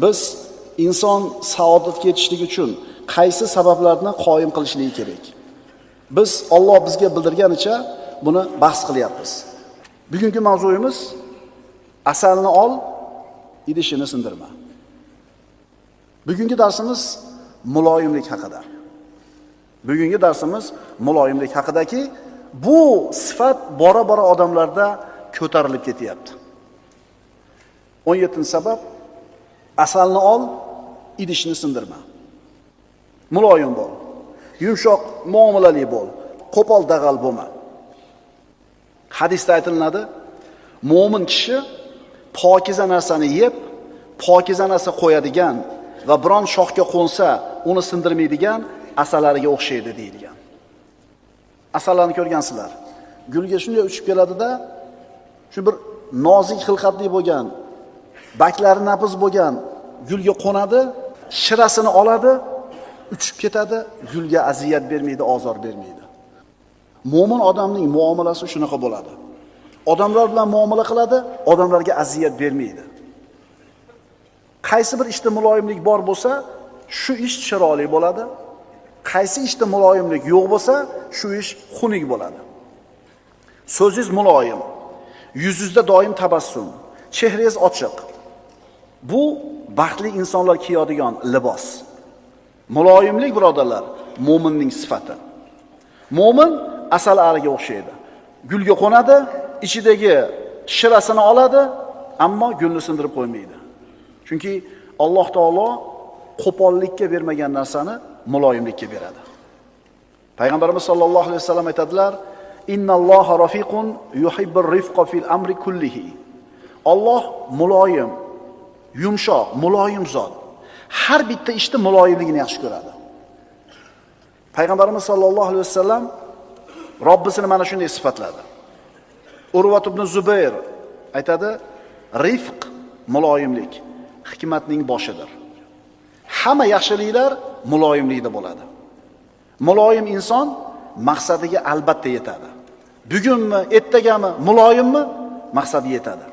biz inson saodatga yetishligi uchun qaysi sabablarni qoyim qilishligi kerak? Biz Alloh bizga bildirganicha buni bahs qilyapmiz. Bugungi mavzuyimiz asalni ol, idishini sindirma. Bugungi darsimiz muloyimlik haqida. Bugungi darsimiz muloyimlik haqidaki, bu sifat bora-bora odamlarda ko'tarilib ketyapti. 17-sabab asalni ol, idishni sindirma. Muloyim bo'l. Yumshoq muomalali bo'l. Qo'pol dag'al bo'lma. Hadisda aytiladi, mo'min kishi pokiza narsani yeb, pokiza narsa qo'yadigan va biron shoxga qo'nsa, uni sindirmaydigan asalariga o'xshaydi deyilgan. Asallarni ko'rgansizlar. Gulga shunday uchib keladida, shu bir nozik xilqatli bo'lgan, baklari napiz bo'lgan gulga qo'nadi, shirasini oladi, uchib ketadi, gulga aziyat bermaydi, ozor bermaydi. Mo'min odamning muomalasi shunaqa bo'ladi. Odamlar bilan muomala qiladi, odamlarga aziyat bermaydi. Qaysi bir ishda muloyimlik bor bo'lsa, shu ish chiroyli bo'ladi. Qaysi ishda muloyimlik yo'q bo'lsa, shu ish xunuk bo'ladi. So'zingiz muloyim, yuzingizda doim tabassum, chehrangiz ochiq. Bu baxtli insonlar kiyadigan libos. Muloyimlik, birodarlar, mo'minning sifati. Mo'min asal ariga o'xshaydi. Gulga qo'nadi, ichidagi shirasini oladi, ammo gulni sindirib qo'ymaydi. Chunki Alloh taolo qo'pollikka bermagan narsani muloyimlikka beradi. Payg'ambarimiz sollallohu alayhi vasallam aytadilar: "Innalloha rafiqun yuhibbur rifqa fil amri kullihi." Alloh muloyim, yumshoq, muloyim zot. Har bitta ishda muloyimligini yaxshi ko'radi. Payg'ambarimiz sollallohu alayhi vasallam Robbisini mana shunday sifatladi. Urvat ibn Zubayr aytadi: "Rifq, muloyimlik hikmatning boshidir." Hamma yaxshiliklar muloyimlikda bo'ladi. Muloyim inson maqsadiga albatta yetadi. Bugunmi, ertagami muloyimmi, maqsadiga yetadi.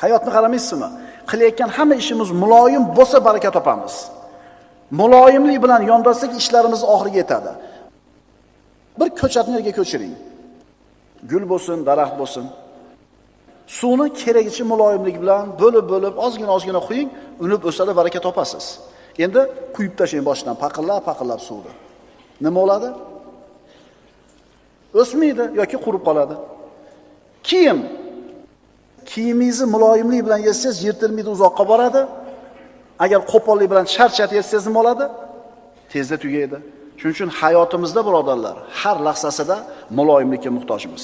Hayotni qaramaysizmi? Qilayotgan hamma ishimiz muloyim bo'lsa baraka topamiz. Muloyimlik bilan yondasak ishlarimiz oxiriga yetadi. Bir ko'chatni yerga ko'chiring. Gul bo'lsin, daraxt bo'lsin. Suvni keragicha muloyimlik bilan bo'lib ozgina quying, unib o'sadi, baraka topasiz. Endi quyib tashlang boshdan, paqillab suvni. Nima bo'ladi? O'smaydi yoki qurib qoladi. Kiyimingizni muloyimlik bilan yechsangiz yirtilmaydi, uzoqqa boradi. Agar qo'pollik bilan charchat yechsangiz nima bo'ladi? Tezda tugaydi. Shuning uchun hayotimizda, birodarlar, har lahzasida muloyimlikka muhtojmiz.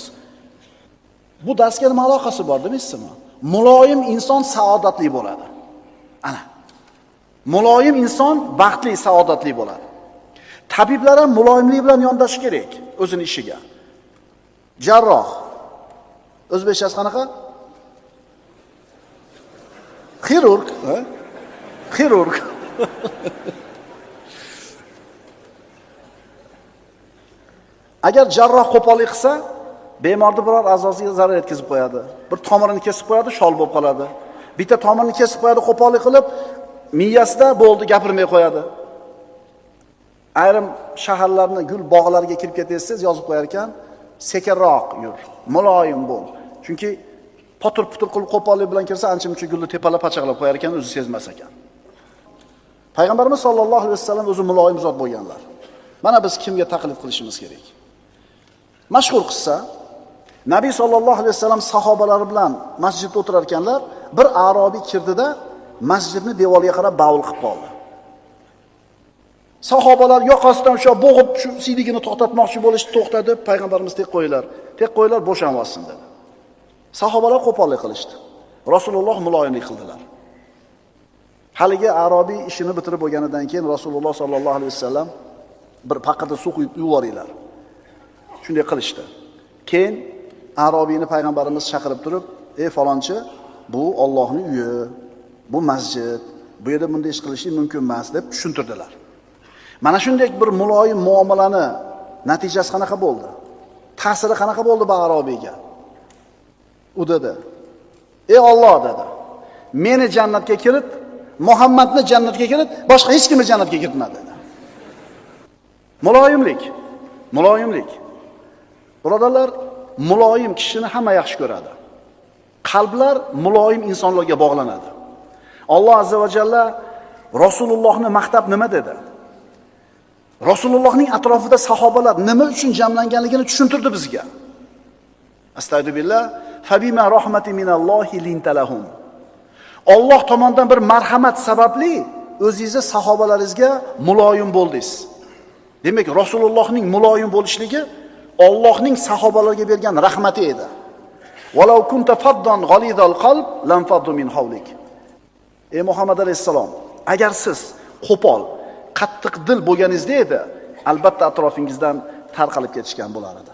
Bu darsga nima aloqasi bor demaysizmi? Muloyim inson saodatli bo'ladi. Ana. Muloyim inson baxtli, saodatli bo'ladi. Tabiblar ham muloyimlik bilan yondashish kerak o'zini ishiga. Jarroh. O'zbekchasi qanaqa? Xirurg. Agar jarroh qo'pollik qilsa, bemorni biror a'zosiga zarar yetkazib qo'yadi. Bir tomirini kesib qo'yadi, shol bo'lib qoladi. Bitta tomirini kesib qo'yadi, qo'pollik qilib, miyasida bo'ldi, gapirmay qo'yadi. Ayrim shaharlarning gul bog'lariga kirib ketyapsiz, yozib qo'yar ekan, sekinroq yur, muloyim bo'l. Chunki potur-putur qilib qo'pollik bilan kirsa, ancha-muncha gulni tepalab pachaqlab qo'yar ekan, o'zi sezmas ekan. Payg'ambarimiz sollallohu alayhi vasallam o'zi muloyim zot bo'lganlar. Mana biz kimga taqlid qilishimiz kerak? Mashhur qissa, Nabiy sollallohu alayhi vasallam sahobalari bilan masjidda o'tirar ekanlar, bir arobiy kirdida masjidni devoriga qarab bavul qilib qoldi. Sahobalar yoqasidan o'sha bo'g'ib shu siydigini to'xtatmoqchi bo'lishdi, to'xtadi, payg'ambarimiz tek qo'yinglar, bo'shanib olsin dedi. Sahobalar qo'pollik qilishdi. Rasululloh muloyimlik qildilar. Haligi arobiy ishini bitirib bo'lganidan keyin Rasululloh sollallohu alayhi vasallam bir paqirda suv quyib yuboringlar. Shunday qilishdi. Keyin arobiyni payg'ambarimiz chaqirib turib, "Ey falonchi, bu Allohning uyi, bu masjid, bu yerda bunday ish qilish mumkin emas" deb tushuntirdilar. Mana shunday bir muloyim muomalani natijasi qanaqa bo'ldi? Ta'siri qanaqa bo'ldi bu arobiyga? U dedi: "Ey Alloh," dedi, meni jannatga kirit, Muhammadni jannatga kirit, boshqa hech kimni jannatga kiritma dedi. Muloyimlik. Muloyimlik. Birodarlar, muloyim kishini hamma yaxshi ko'radi. Qalblar muloyim insonlarga bog'lanadi. Alloh azza va jalla Rasulullohni maqtab nima dedi? Rasulullohning atrofida sahobalar nima uchun jamlanganligini tushuntirdi bizga. Astagfirullah, fabima rahmatin minallohi lintalahum. Alloh tomonidan bir marhamat sababli o'zingizga sahobalaringizga muloyim bo'ldingiz. Demak, Rasulullohning muloyim bo'lishligi Allohning sahobalarga bergan rahmati edi. Walau kunta faddan ghalidal qalb lam faddu min hawlik. Ey Muhammad alayhisalom, agar siz qo'pol, qattiq dil bo'lganingizda edi, albatta atrofingizdan tarqalib ketishgan bo'lar edi.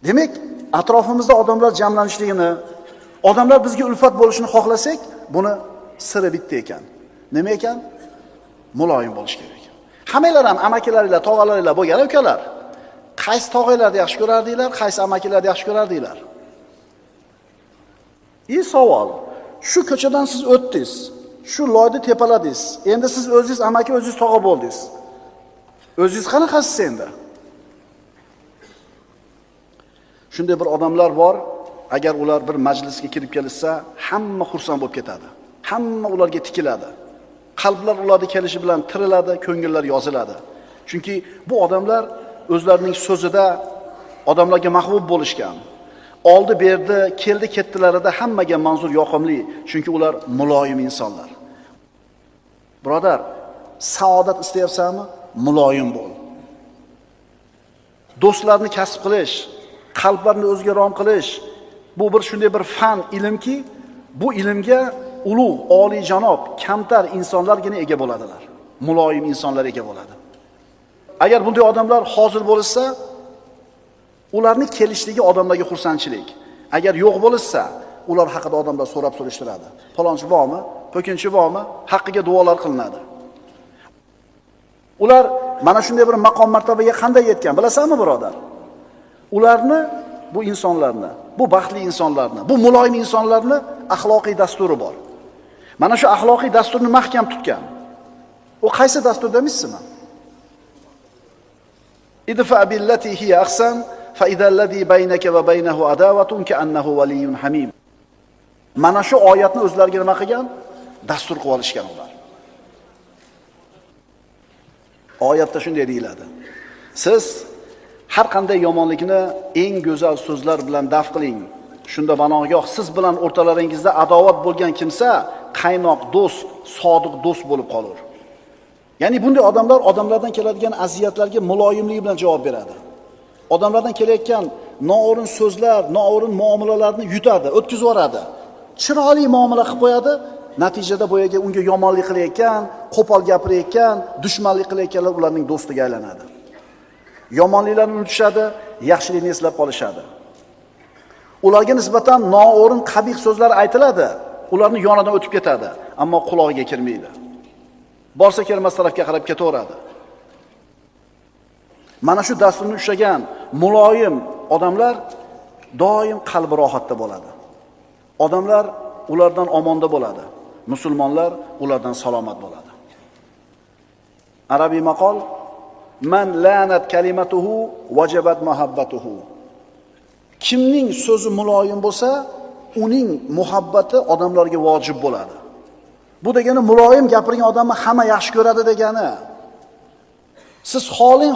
Demak, atrofimizda odamlar jamlanishligini, odamlar bizga ulfat bo'lishini xohlasak, buni siri bitta ekan. Nima ekan? Muloyim bo'lish kerak. Hammanglar ham amakilaringlar, tog'alaringlar bo'lgan ukalar. Qaysi tog'alarni yaxshi ko'rardinglar, qaysi amakilarni yaxshi ko'rardinglar? Savol. Shu ko'chadan siz o'tdingiz, shu loyni tepaladingiz. Endi siz o'zingiz amaki, o'zingiz tog'a bo'ldingiz. O'zingiz qanaqasiz endi? Shunday bir odamlar bor, agar ular bir majlisga kirib kelsa, hamma xursand bo'lib ketadi. Hamma ularga tikiladi. Qalblar ularga kelishi bilan tiriladi, ko'ngillar yoziladi. Chunki bu odamlar o'zlarining so'zida odamlarga mahbub bo'lishgan. Oldi berdi, keldi ketdilarida hammaga manzur yoqimli, chunki ular muloyim insonlar. Birodar, saodat istayapsanmi? Muloyim bo'l. Do'stlarni kasb qilish, qalblarni o'ziga rom qilish, bu bir shunday bir fan, ilmki, bu ilmga ulug', oliyjanob, kamtar insonlargina ega bo'ladilar. Muloyim insonlar ega bo'ladi. Agar bunday odamlar hozir bo'lsa, ularning kelishligi odamlarga xursandchilik. Agar yo'q bo'lsa, ular haqida odamlar so'rab surishtiradi. Falonchi bormi? Po'kinchi bormi? Haqqiga duolar qilinadi. Ular mana shunday bir maqom martabaga qanday yetgan, bilasanmi, birodar? Ularni, bu insonlarni, bu baxtli insonlarni, bu muloyim insonlarni axloqiy dasturi bor. Mana shu axloqiy dasturni mahkam tutgan. U qaysi dastur demisizmi? Idfa billati hiya ahsan fa idalladhi baynaka va baynahu adawatun ka'annahu waliyyun hamim. Mana shu oyatni o'zlariga nima qilgan? Dastur qilib olishgan ular. Oyatda shunday deyiladi. Siz har qanday yomonlikni eng go'zal so'zlar bilan daf qiling. Shunda banogoh siz bilan o'rtalaringizda adovat bo'lgan kimsa qaynoq do'st, sodiq do'st bo'lib qolur. Ya'ni bunday odamlar odamlardan keladigan aziyatlarga muloyimlik bilan javob beradi. Odamlardan kelayotgan noo'rin so'zlar, noo'rin muomalalarni yutadi, o'tkazib yuboradi. Chiroyli muomala qilib qo'yadi, natijada boyaga unga yomonlik qilayotgan, qo'pol gapirayotgan, dushmanlik qilayotganlar ularning do'stiga aylanadi. Yomonliklarni unutishadi, yaxshilikni eslab qolishadi. Ularga nisbatan noo'rin, qabih so'zlar aytiladi, ularning yonidan o'tib ketadi, ammo quloqiga kirmaydi. Borsa kelmas tarafga qarab ketaveradi. Mana shu dasturni ushlagan muloyim odamlar doim qalbi rohatda bo'ladi. Odamlar ulardan omonda bo'ladi. Musulmonlar ulardan salomat bo'ladi. Arabiy maqol: "Man lanat kalimatuhu wajabat mahabbatuhu." Kimning so'zi muloyim bo'lsa, uning muhabbati odamlarga vojib bo'ladi. Bu degani muloyim gapirgan odamni hamma yaxshi ko'radi degani. Siz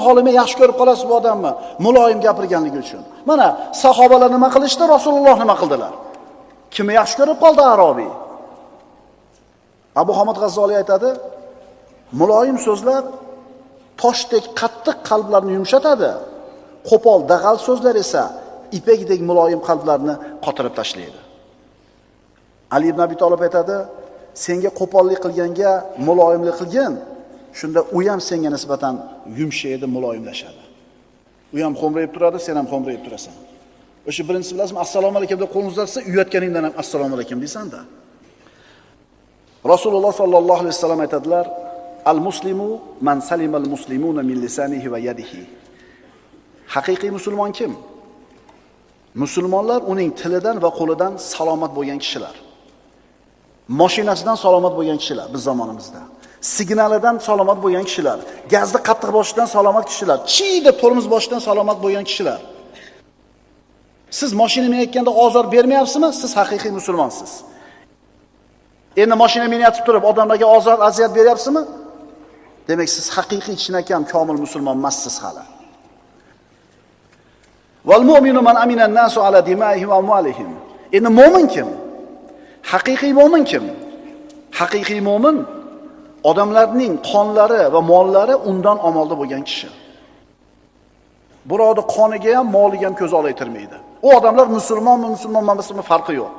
holima yaxshi ko'rib qolasiz bu odamni muloyim gapirganligi uchun. Mana sahobalar nima qilishdi, Rasululloh nima qildilar? Kimni yaxshi ko'rib qoldi Arobiy? Abu Hamid G'azzoliy aytadi, muloyim so'zlar toshdek qattiq qalblarni yumshatadi. Qo'pol, dag'al so'zlar esa ipakdek muloyim qalblarni qotirib tashlaydi. Ali ibn Abi Talib aytadi, senga qo'pollik qilganga muloyimlik qilgin, shunda u ham senga nisbatan yumshaydi, muloyimlashadi. U ham xo'mrayib turadi, sen ham xo'mrayib turasan. O'sha birinchisi bilasizmi, assalomu alaykum deb qo'lni uzatsa, uyatganingdan ham assalomu alaykum deysan-da. Rasululloh sallallohu alayhi vasallam aytadilar, al-muslimu man salima al-muslimuna min lisanihi va yadihi. Haqiqiy musulmon kim? Musulmonlar uning tilidan va qo'lidan salomat bo'lgan kishilar. Mashinasidan salomat bo'lgan kishilar biz zamonimizda. Signalidan salomat bo'lgan kishilar, gazni qattiq boshidan salomat kishilar, chiyda tormoz boshidan salomat bo'lgan kishilar. Siz mashina minayotganda ozor bermayapsizmi? Siz haqiqiy musulmonsiz. Endi mashina minayotib turib odamlarga ozor, aziyat beryapsizmi? Demak, siz haqiqiy chinakam komil musulmon emassiz hali. Val mu'minu man amina an-nasu ala dima'ihim va amwalihim. Endi mu'min kim? Haqiqiy mu'min kim? Haqiqiy mu'min odamlarning qonlari va mollari undan omonda bo'lgan kishi. Birovni qoniga ham, moliga ham ko'z olaytirmaydi. U odamlar musulmonmi, musulmon emasmi farqi yo'q.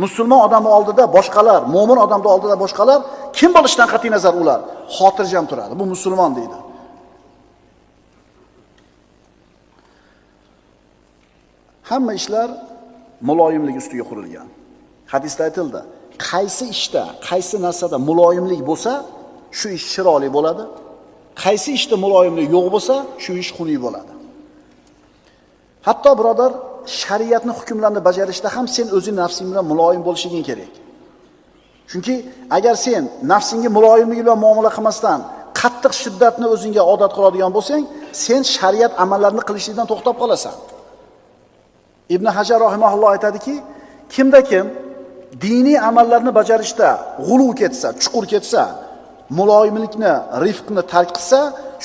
Musulmon odamning oldida boshqalar, mu'min odamning oldida boshqalar kim bo'lishidan qat'iy nazar ular xotirjam turadi. Bu musulmon deydi. Hamma ishlar muloyimlik ustiga qurilgan. Hadisda aytildi, qaysi ishda, qaysi narsada muloyimlik bo'lsa, shu ish chiroyli bo'ladi. Qaysi ishda muloyimlik yo'q bo'lsa, shu ish xunuk bo'ladi. Hatto birodar, shariatning hukmlarini bajarishda ham sen o'zing nafsing bilan muloyim bo'lishing kerak. Chunki agar sen nafsingga muloyimlik bilan muomala qilmasdan, qattiq shiddatni o'zingga odat qiladigan bo'lsang, sen shariat amallarini qilishlikdan to'xtab qolasan. Ibn Hajar rahimahulloh aytadiki, kimda kim diniy amallarni bajarishda g'uluv ketsa, chuqur ketsa, muloyimlikni, rifqni tark qilsa,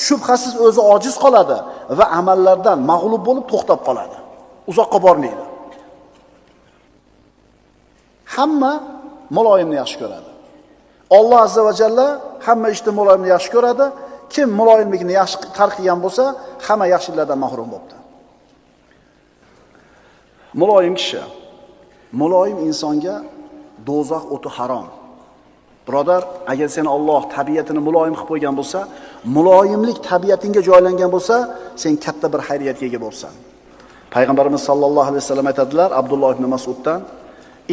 shubhasiz o'zi ojiz qoladi va amallardan mag'lub bo'lib to'xtab qoladi. Uzoqqa bormaydi. Hamma muloyimni yaxshi ko'radi. Alloh azza va jalla hamma ishda muloyimni yaxshi ko'radi. Kim muloyimlikni yaxshi tark qilgan bo'lsa, hamma yaxshiliklardan mahrum bo'ldi. Muloyim kishi, muloyim insonga do'zax o'ti harom. Birodar, agar seni Alloh tabiatini muloyim qilib qo'ygan bo'lsa, muloyimlik tabiatingga joylangan bo'lsa, sen katta bir xayriyatga ega bo'lsan. Payg'ambarimiz sollallohu alayhi vasallam aytadilar Abdulloh ibn Mas'uddan,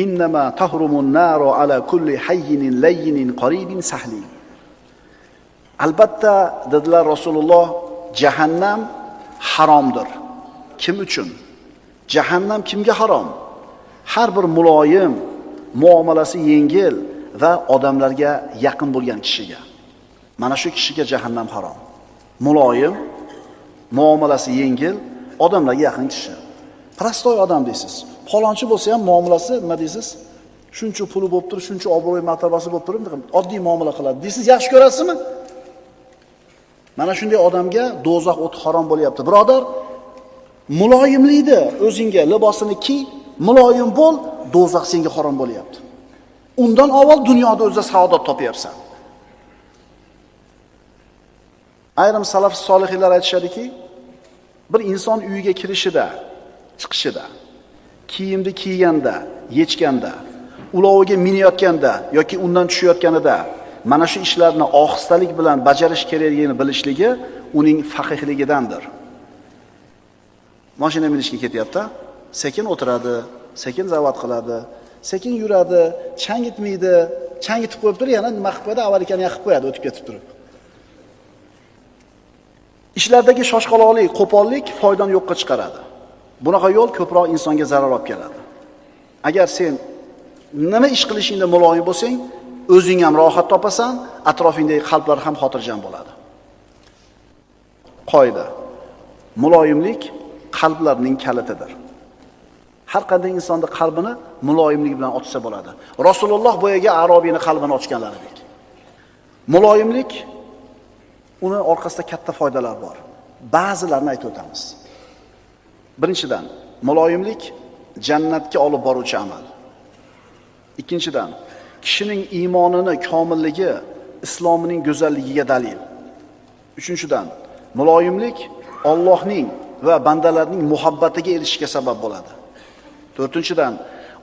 "Innama tahrumun naru ala kulli hayyinin layyinin qaribin sahli." Albatta dedilar Rasululloh, jahannam haromdir. Kim uchun? Jahannam kimga harom? Har bir muloyim, muomalasi yengil va odamlarga yaqin bo'lgan kishiga. Mana shu kishiga jahannam harom. Muloyim, muomalasi yengil, odamlarga yaqin kishi. Prostoy odam deysiz. Palonchi bo'lsa ham muomalasi nima deysiz? Shuncha puli bo'lib turib, shuncha obro'y martabasi bo'lib turib, oddiy muomala qiladi. Deysiz, yaxshi ko'rasizmi? Mana shunday odamga do'zax o'ti harom bo'lyapti. Birodar, muloyimlikni o'zingga libosini kiy, muloyim bo'l, do'zax senga harom bo'lyapti. Undan avval dunyoda o'zida saodat topyapsan. Ayrim salaf solihlar aytishadiki, bir inson uyiga kirishida, chiqishida, kiyimni kiyganda, yechganda, uloviga minayotganda yoki undan tushayotganida mana shu ishlarni ohistalik bilan bajarish kerakligini bilishligi uning faqihligidandir. Mashina minishga ketyapti, sekin o'tiradi, sekin zavat qiladi, sekin yuradi, changitmaydi, changitib qo'yib turib, yana nima qilib qo'yadi, avalikani yoqib qo'yadi o'tib ketib turib. Ishlardagi shoshqaloqlik, qo'pollik foydani yo'qqa chiqaradi. Bunaqa yo'l ko'proq insonga zarar olib keladi. Agar sen nima ish qilishingda muloyim bo'lsang, o'zing ham rohat topasan, atrofingdagi qalblar ham xotirjam bo'ladi. Qoida: muloyimlik qalblarning kalitidir. Har qanday insonning qalbini muloyimlik bilan ochsa bo'ladi. Rasululloh boyaga Arobiyning qalbini ochganlaridek. Muloyimlik uni orqasida katta foydalar bor. Ba'zilarini aytib o'tamiz. Birinchidan, muloyimlik jannatga olib boruvchi amal. Ikkinchidan, kishining iymonini komilligi, islomining go'zalligiga dalil. Uchinchidan, muloyimlik Allohning va bandalarning muhabbatiga erishishga sabab bo'ladi. To'rtinchidan,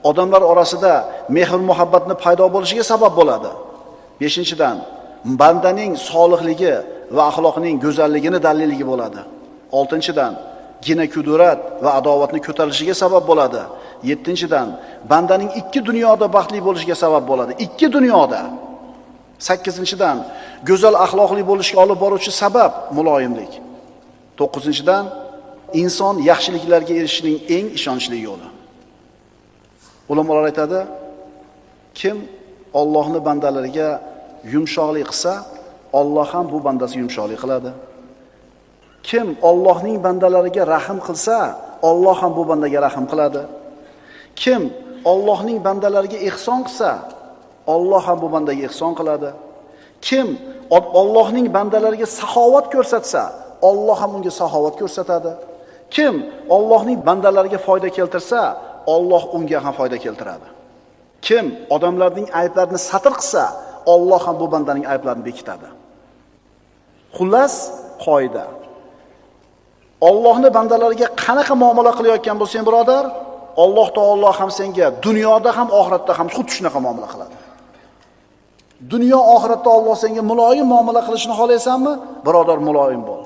odamlar orasida mehr muhabbatni paydo bo'lishiga sabab bo'ladi. Beshinchidan, bandaning solihligi va axloqining go'zalligini dalilligi bo'ladi. Oltinchidan, gina kudurat va adovatni ko'tarilishiga sabab bo'ladi. Yettinchidan, bandaning ikki dunyoda baxtli bo'lishiga sabab bo'ladi. Ikki dunyoda. Sakkizinchidan, go'zal axloqli bo'lishga olib boruvchi sabab muloyimlik. To'qqizinchidan, inson yaxshiliklarga erishishning eng ishonchli yo'li. Ulamolar aytadi, kim Allohning bandalariga yumshoqlik qilsa, Alloh ham bu bandasi yumshoqlik qiladi. Kim Allohning bandalariga rahim qilsa, Alloh ham bu bandaga rahim qiladi. Kim Allohning bandalariga ihson qilsa, Alloh ham bu bandaga ihson qiladi. Kim Allohning bandalariga saxovat ko'rsatsa, Alloh ham unga saxovat ko'rsatadi. Kim Allohning bandalariga foyda keltirsa, Alloh unga ham foyda keltiradi. Kim odamlarning ayblarini satr qilsa, Alloh ham bu bandaning ayblarini bekitadi. Xullas, qoida. Allohning bandalariga qanaqa muomala qilayotgan bo'lsang, birodar, Alloh taolo ham senga dunyoda ham oxiratda ham xuddi shunaqa muomala qiladi. Dunyo oxiratda Alloh senga muloyim muomala qilishini xohlaysanmi? Birodar, muloyim bo'l.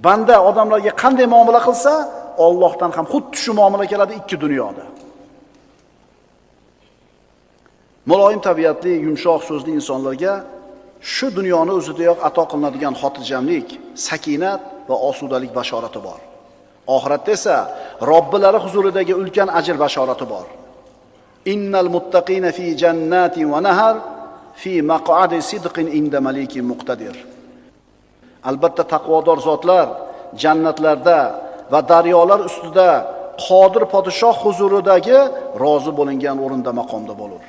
Banda odamlarga qanday muomala qilsa, Allohdan ham xuddi shu muomala keladi ikki dunyoda. Muloyim tabiatli, yumshoq so'zli insonlarga shu dunyoni o'zidayoq ato qilinadigan xotirjamlik, sakinat va osudalik bashorati bor. Oxiratda esa Robbilari huzuridagi ulkan ajr bashorati bor. Innal muttaqina fi jannatin va nahar fi maq'adi sidqin inda malikin muqtadir. Albatta taqvodor zotlar jannatlarda va daryolar ustida qodir podshoh huzuridagi rozi bo'lingan o'rinda maqomda bo'lur.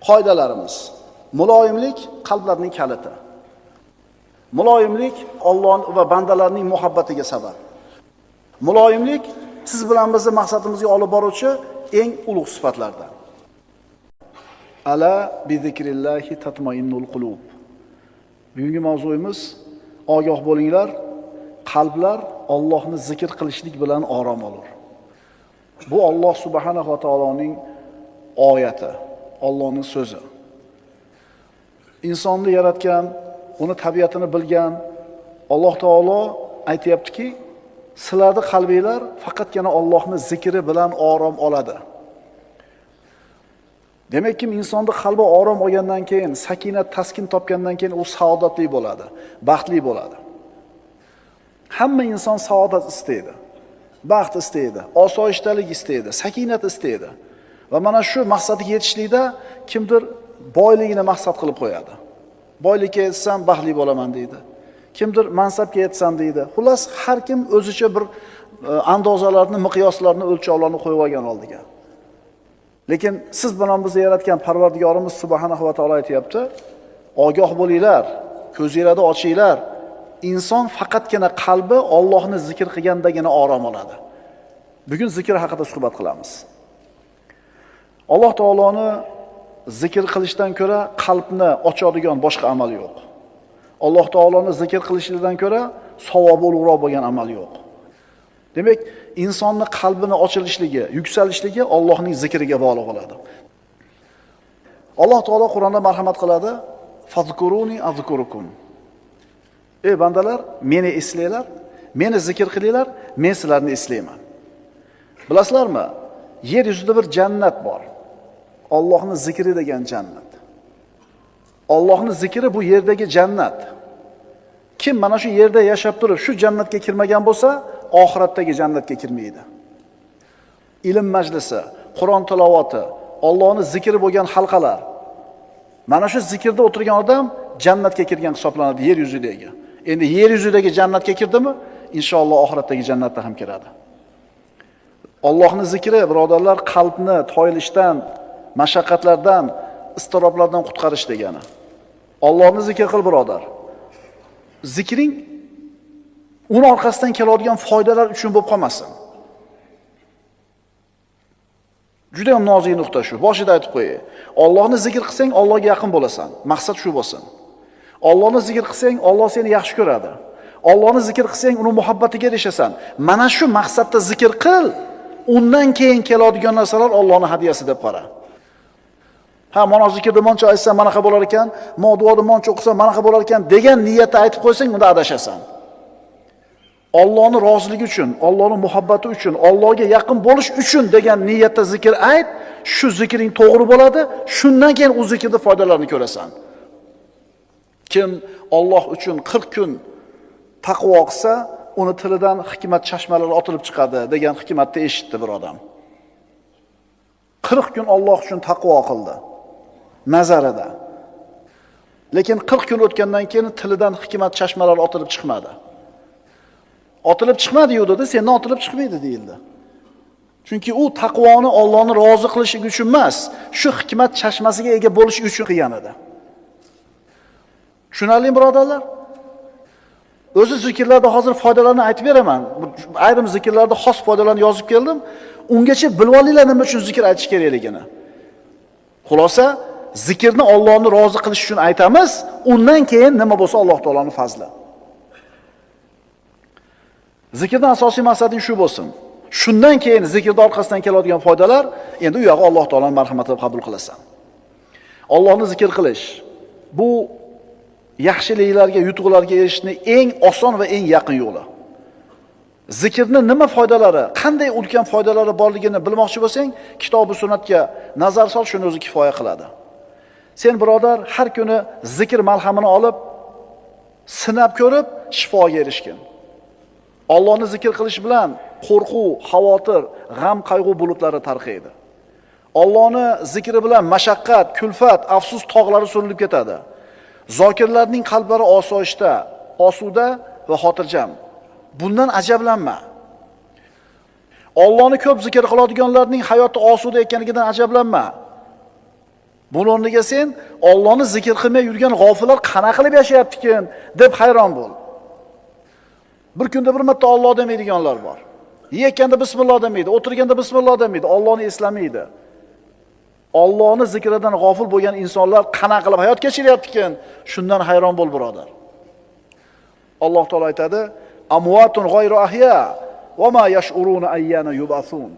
Qoidalarimiz: muloyimlik qalblarning kaliti. Muloyimlik Alloh va bandalarning muhabbatiga sabab. Muloyimlik siz bilan bizni maqsadimizga olib boruvchi eng ulug' sifatlardan. Ala bi zikrillahi tatmainnul qulub. Bugungi mavzuimiz ogoh bo'linglar, qalblar Allohni zikr qilishlik bilan orom olur. Bu Alloh subhanahu va taoloning oyati, Allohning so'zi. Insonni yaratgan, uni tabiatini bilgan Alloh taolo aytayaptiki, sizlarning qalbinglar faqatgina Allohning zikri bilan orom oladi. Demakki, insonning qalbi orom olgandan keyin, sakinat, taskin topgandan keyin u saodatli bo'ladi, baxtli bo'ladi. Hamma inson saodat istaydi, baxt istaydi, osoyishtalik istaydi, sakinat istaydi. Va mana shu maqsadga yetishlikda kimdir boyligini maqsad qilib qo'yadi. Boylikka yetsam baxtli bo'laman deydi. Kimdir mansabga yetsam deydi. Xullas, har kim o'zicha bir andozalarni, miqyoslarni, o'lchovlarni qo'yib olgan oldiga. Lekin siz bilan bizni yaratgan Parvardigorimiz subhanahu va taolo aytayapti: ogoh bo'linglar, ko'zinglarni ochinglar. Inson faqatgina qalbi Allohni zikr qilgandagina orom oladi. Bugun zikr haqida suhbat qilamiz. Alloh taoloni zikr qilishdan ko'ra qalbni ochadigan boshqa amal yo'q. Alloh taoloni zikr qilishdan ko'ra savobi ulug'roq bo'lgan amal yo'q. Demak, insonning qalbini ochilishligi, yuksalishligi Allohning zikriga bog'liq bo'ladi. Alloh taolo Qur'onda marhamat qiladi: "Fazkuruni azkurukum." Ey bandalar, meni eslanglar, meni zikr qilinglar, men sizlarni eslayman. Bilasizlarmi? Yer yuzida bir jannat bor. Allohning zikri degan jannat. Allohning zikri bu yerdagi jannat. Kim mana shu yerda yashab turib shu jannatga kirmagan bo'lsa, oxiratdagi jannatga kirmaydi. Ilm majlisi, Qur'on tilovati, Allohning zikri bo'lgan halqalar. Mana shu zikrda o'tirgan odam jannatga kirgan hisoblanadi yer yuzidagi. Endi yer yuzidagi jannatga kirdimi, inshaalloh oxiratdagi jannatga ham kiradi. Allohning zikri, birodarlar, qalbni toyilishdan, mashaqqatlardan, iztiroblardan qutqarish degani. Allohni zikr qil, birodar. Zikring uni orqasidan keladigan foydalar uchun bo'lib qolmasin. Juda ham nozik nuqta shu. Boshida aytib qo'yay. Allohni zikr qilsang, Allohga yaqin bo'lasan. Maqsad shu bo'lsin. Allohni zikr qilsang, Alloh seni yaxshi ko'radi. Allohni zikr qilsang, uni muhabbatiga erishasan. Mana shu maqsadda zikr qil. Undan keyin keladigan narsalar Allohning hadiyasi deb qara. Ha, mana zikrda moncha aytsam, manaqa bo'lar ekan, duoda moncha o'qisam, manaqa bo'lar ekan degan niyatda aytib qo'ysang, unda adashasan. Allohning roziligi uchun, Allohning muhabbati uchun, Allohga yaqin bo'lish uchun degan niyatda zikr ayt, shu zikring to'g'ri bo'ladi, shundan keyin u zikrning foydalarini ko'rasan. Kim Alloh uchun 40 kun taqvo qilsa, uni tilidan hikmat chashmalari otilib chiqadi degan hikmatni eshitdi bir odam. 40 kun Alloh uchun taqvo qildi. Nazarida. Lekin 40 kun o'tgandan keyin tilidan hikmat chashmalari otilib chiqmadi. Otilib chiqmadi-yu dedi, sendan otilib chiqmaydi deyildi. Chunki u taqvoni Allohni rozi qilish uchun emas, shu hikmat chashmasiga ega bo'lish uchun qilgan edi. Tushunarli birodarlar? O'zi zikrlarda hozir foydalarni aytib beraman. Ayrim zikrlarda xos foydalarni yozib keldim. Ungacha bilib olinglar nima uchun zikr aytish kerakligini. Xulosa, zikrni Allohni rozi qilish uchun aytamiz, undan keyin nima bo'lsa Alloh taolaning fazli. Zikrning asosiy maqsadi shu bo'lsin. Shundan keyin zikrning orqasidan keladigan foydalar, endi u yog'i Alloh taolaning marhamati deb qabul qilasan. Allohni zikr qilish bu yaxshiliklarga, yutuqlarga erishishning eng oson va eng yaqin yo'li. Zikrning nima foydalari, qanday ulkan foydalari borligini bilmoqchi bo'lsang, kitob va sunnatga nazar sol, shuni o'zi kifoya qiladi. Sen birodar har kuni zikr malhamini olib, sinab ko'rib, shifoga erishgin. Allohni zikr qilish bilan qo'rquv, xavotir, g'am, qayg'u bulutlari tarqaydi. Allohni zikri bilan mashaqqat, kulfat, afsus tog'lari surilib ketadi. Zokirlarning qalblari osoyishta, osuda va xotirjam. Bundan ajablanma. Allohni ko'p zikr qiladiganlarning hayoti osuda ekanligidan ajablanma. Buning o'rniga sen Allohni zikr qilmay yurgan g'ofillar qana qilib yashayapti-kin deb hayron bo'l. Bir kunda bir marta Alloh demaydiganlar bor. Yeykanda bismillah demaydi, o'tirganda bismillah demaydi, Allohni eslamaydi. Allohni zikridan g'ofil bo'lgan insonlar qana qilib hayot kechiryapti-kin, shundan hayron bo'l birodar. Alloh taolo aytadi: "Amwatun g'ayru ahya va ma yash'uruna ayyana yub'asun."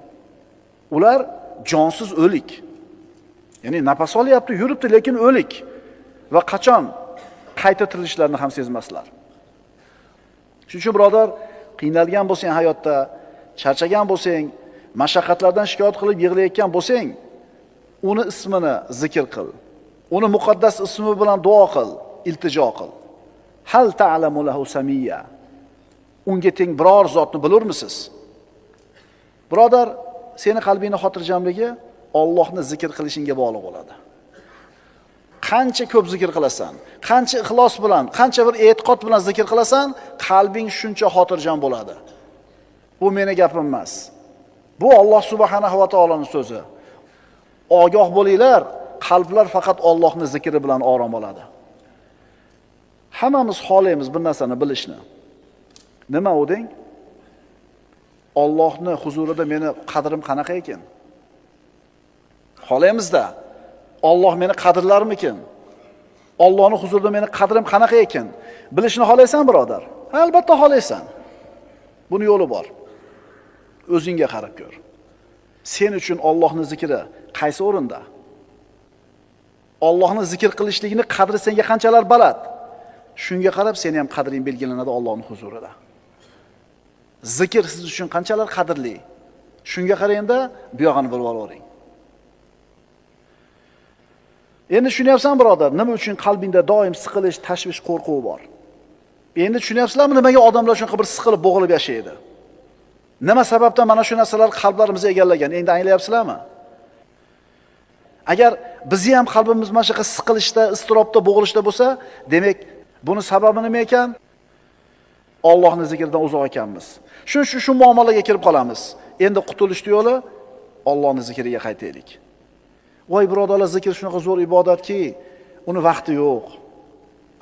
Ular jonsiz o'lik. Ya'ni nafas olyapti, yuribdi, lekin o'lik va qachon qayta tirilishlarini ham sezmaslar. Shuning uchun birodar, qiynalgan bo'lsang hayotda, charchagan bo'lsang, mashaqqatlardan shikoyat qilib yig'layotgan bo'lsang, uni ismini zikr qil. Uni muqaddas ismi bilan duo qil, iltijo qil. Hal ta'lamu lahu samiyya. Unga teng biror zotni bilurmisiz? Birodar, seni qalbingning xotirjamligi Allohni zikr qilishingga bog'liq bo'ladi. Qancha ko'p zikr qilasan, qancha ixlos bilan, qancha bir e'tiqod bilan zikr qilasan, qalbing shuncha xotirjam bo'ladi. Bu meni gapim emas. Bu Alloh subhanahu va taoloning so'zi. Ogoh bo'linglar, qalblar faqat Allohning zikri bilan orom oladi. Hammamiz xohlaymiz bir narsani bilishni. Nima u deng? Allohning huzurida meni qadrim qanaqa ekan? Xohlaymiz-da. Alloh meni qadrlarmikin? Allohning huzurida meni qadrim qanaqa ekan? Bilishni xohlaysan, birodar? Albatta xohlaysan. Buni yo'li bor. O'zingga qarab ko'r. Sen uchun Allohning zikri qaysi o'rinda? Allohning zikr qilishligini qadri senga qanchalar baland? Shunga qarab seni ham qadring belgilanadi Allohning huzurida. Zikr siz uchun qanchalar qadrli? Shunga qarayanda bu yog'ini bilib olavering. Endi tushunyapsan birodar, nima uchun qalbingda doim siqilish, tashvish, qo'rquv bor? Endi tushunyapsizlarmi nimaga odamlar shunqa bir siqilib, bo'g'ilib yashaydi? Nima sababdan mana shu narsalar qalblarimizni egallagan? Endi anglayapsizlarmi? Agar bizni ham qalbimiz mana shunaqa siqilishda, istirobda, bo'g'ilishda bo'lsa, demak, buni sababi nima ekan? Allohning zikridan uzoq ekanmiz. Shu muomalaga kirib qolamiz. Endi qutulish yo'li Allohning zikriga qaytaylik. Voy birodarlar, zikr shunaqa zo'r ibodatki, uni vaqti yo'q.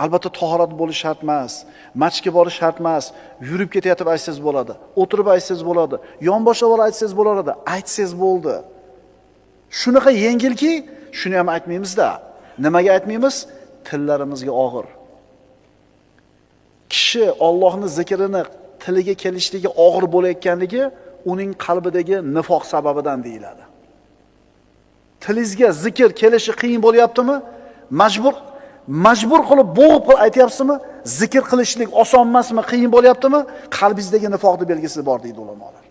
Albatta tahorat bo'lish shart emas, masjidga borish shart emas, yurib ketayotib aytsangiz bo'ladi, o'tirib aytsangiz bo'ladi, yonboshlab olib aytsangiz bo'ladi, aytsangiz bo'ldi. Shunaqa yengilki, shuni ham aytmaymiz-da. Nimaga aytmaymiz? Tillarimizga og'ir. Kishi Allohning zikrini tiliga kelishligi og'ir bo'layotganligi uning qalbidagi nifoq sababidan deyiladi. Tilingizga zikr kelishi qiyin bo'lyaptimi? Majbur qilib bo'g'ib aytyapsizmi? Zikr qilishlik oson emasmi, qiyin bo'lyaptimi? Qalbingizdagi nifoqning belgisi bor deydi ulamolar.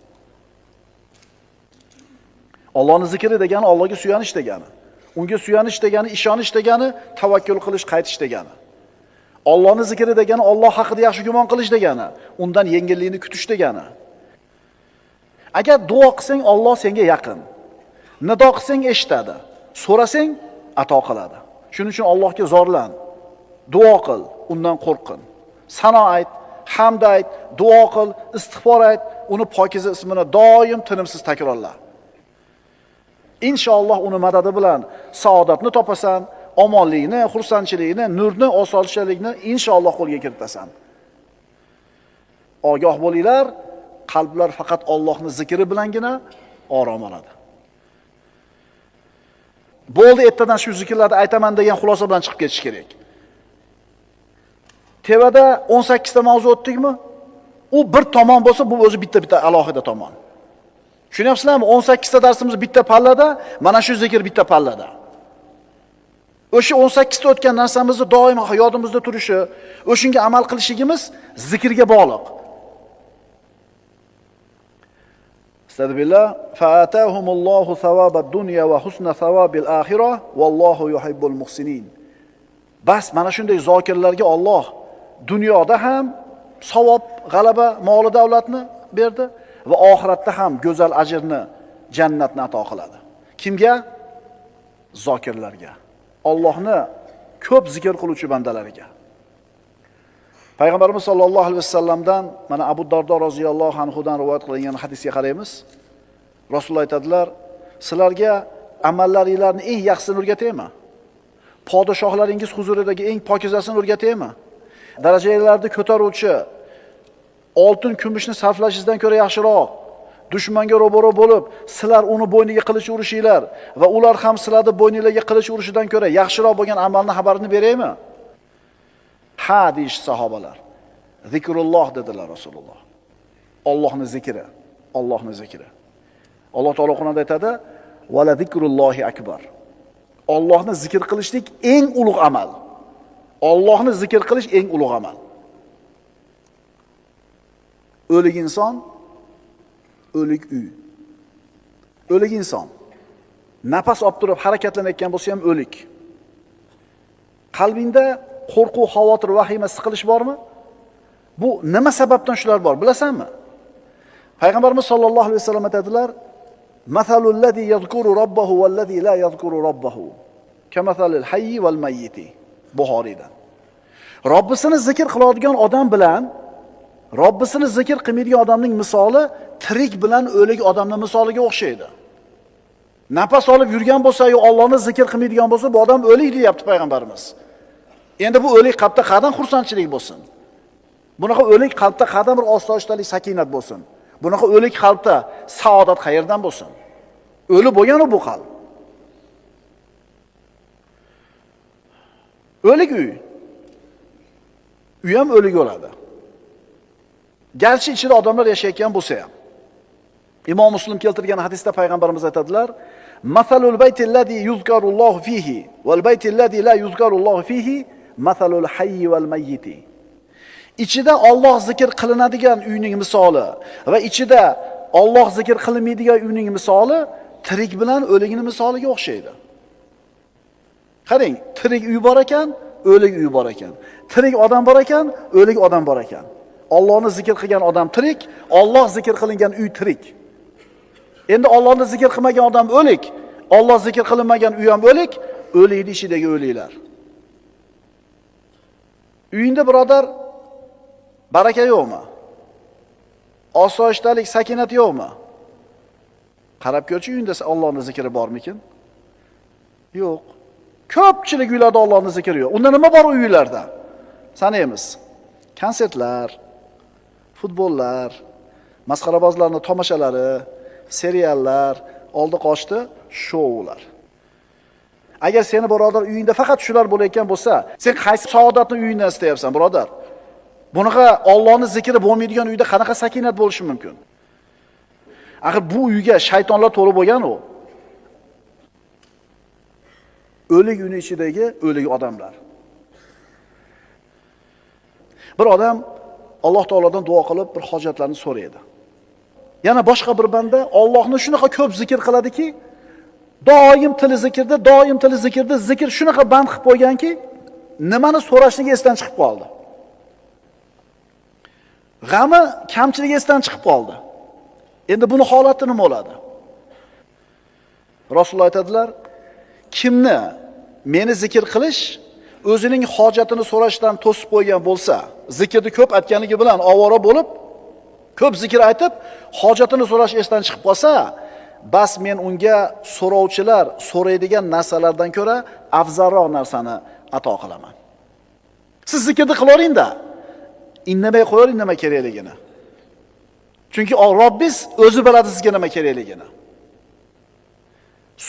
Allohning zikri degani Allohga suyanish degani. Unga suyanish degani, ishonish degani, tavakkul qilish, qaytish degani. Allohning zikri degani Alloh haqida yaxshi gumon qilish degani, undan yengillikni kutish degani. Agar duo qilsang Alloh senga yaqin. Nido qilsang eshitadi, so'rasang ato qiladi. Shuning uchun Allohga zorlan, duo qil, undan qo'rqin. Sano ayt, hamd ayt, duo qil, istig'for ayt, uni pokiza ismini doim tinimsiz takrorla. Inshaalloh uni madadi bilan saodatni topasan, omonlikni, xursandchilikni, nurni, osoyishtalikni inshaalloh qo'lga kiritasan. Ogoh bo'linglar, qalblar faqat Allohning zikri bilangina orom oladi. Bo'ldi, ertadan shu zikrlarni aytaman degan xulosa bilan chiqib ketish kerak. Tevada 18 ta mavzu o'tdikmi? U bir tomon bo'lsa, bu o'zi bitta alohida tomon. Tushunyapsizlarmi? 18 ta darsimiz bitta pallada, mana shu zikr bitta pallada. O'sha 18 ta o'tgan narsamizni doim hayotimizda turishi, o'shunga amal qilishligimiz zikrga bog'liq. Astagfirullah. Fa'atahumullohu thawabad dunya va husna thawabil axirah vallohu yuhibbul muhsinin. Bas mana shunday zokirlarga Alloh dunyoda ham savob, g'alaba, mol davlatni berdi va oxiratda ham go'zal ajrni, jannatni ato qiladi. Kimga? Zokirlarga. Allohni ko'p zikr qiluvchi bandalariga. Payg'ambarimiz sollallohu alayhi vasallamdan mana Abu Dardo roziyallohu anhudan rivoyat qilingan hadisga qaraymiz. Rasululloh aytadilar, sizlarga amallaringlarni eng yaxshisini o'rgataymi? Podshohlaringiz huzuridagi eng pokizasini o'rgataymi? Darajalarni ko'taruvchi, oltin kumushni sarflashingizdan ko'ra yaxshiroq, dushmanga ro'baro bo'lib, sizlar uni bo'yniga qilich urishinglar va ular ham sizlarni bo'yningizga qilich urishidan ko'ra yaxshiroq bo'lgan amalni xabarini beraymi? Ha deyish sahobalar. Zikrulloh dedilar Rasululloh. Allohning zikri, Allohning zikri. Alloh taolo Qur'onda aytadi: "Va la zikrullohi akbar." Allohni zikr qilishlik eng ulug' amal. Allohni zikr qilish eng ulug' amal. O'lik inson, o'lik uy. O'lik inson nafas olib turib harakatlanayotgan bo'lsa ham o'lik. Qalbingda qo'rquv, xavotir, vahima, siqilish bormi? Bu nima sababdan shular bor, bilasanmi? Payg'ambarimiz sollallohu alayhi vasallam aytadilar: "Masalul ladzi yazkuru robbahu val ladzi la yazkuru robbahu kamasalil hayyi val mayyiti." Buxoriydan. Robbisini zikr qiladigan odam bilan Robbisini zikr qilmaydigan odamning misoli tirik bilan o'lik odamning misoliga o'xshaydi. Nafas olib yurgan bo'lsa, yo Allohni zikr qilmaydigan bo'lsa, bu odam o'lik deyapti payg'ambarimiz. Endi bu o'lik qalbda qadam xursandchilik bo'lsin. Bunaqa o'lik qalbda qadam bir osoyishtalik, sakinat bo'lsin. Bunaqa o'lik qalbda saodat qayerdan bo'lsin? O'li bo'lgan bu qalb. O'lik uy. Uy ham o'lik bo'ladi. Garchi ichida odamlar yashayotgan bo'lsa ham. Imom Muslim keltirgan hadisda payg'ambarimiz aytadilar: "Masalul baytillazi yuzkarullohu fihi val baytillazi la yuzkarullohu fihi masalul hayyi val mayyiti." Ichida Alloh zikr qilinadigan uyning misoli va ichida Alloh zikr qilinmaydigan uyning misoli tirik bilan o'likning misoliga o'xshaydi. Qarang, tirik uy bor ekan, o'lik uy bor ekan. Tirik odam bor ekan, o'lik odam bor ekan. Allohni zikr qilgan odam tirik, Alloh zikr qilingan uy tirik. Endi Allohni zikr qilmagan odam o'lik, Alloh zikr qilinmagan uy ham o'lik, o'likning ichidagi o'liklar. Uyingda birodar baraka yo'qmi? Osoyishtalik, sakinat yo'qmi? Qarab ko'rchi, uyingda Allohning zikri bormikin? Yo'q. Ko'pchilik uylarda Allohning zikri yo'q. Unda nima bor uylarda? Sanaymiz. Konsertlar, futbollar, masxarabozlarning tomoshalari, seriallar, oldi qochdi shoular. Agar seni birodar uyingda faqat shular bo'layotgan bo'lsa, sen qaysi saodatni uyingdan istayapsan, birodar? Bunaqa Allohning zikri bo'lmaydigan uyda qanaqa sakinat bo'lishi mumkin? Axir bu uyga shaytonlar to'lib bo'lgan u. O'lik uyning ichidagi o'lik odamlar. Bir odam Alloh taolodan duo qilib bir hojatlarni so'raydi. Yana boshqa bir banda Allohni shunaqa ko'p zikr qiladiki, doim tili zikrda, zikr shunaqa band qilib qo'yganki, nimani so'rashligi esdan chiqib qoldi. G'ami, kamchiligi esdan chiqib qoldi. Endi buni holati nima bo'ladi? Rasululloh aytadilar, kimni meni zikr qilish o'zining hojatini so'rashdan to'sib qo'ygan bo'lsa, zikrni ko'p aytganligi bilan ovora bo'lib, ko'p zikr aytib, hojatini so'rash esdan chiqib qolsa, bas men unga so'rovchilar so'raydigan narsalardan ko'ra afzalroq narsani ato qilaman. Siz zikrni qilaveringda, indamay qo'ying nima kerakligini. Chunki Robbingiz o'zi biladi sizga nima kerakligini.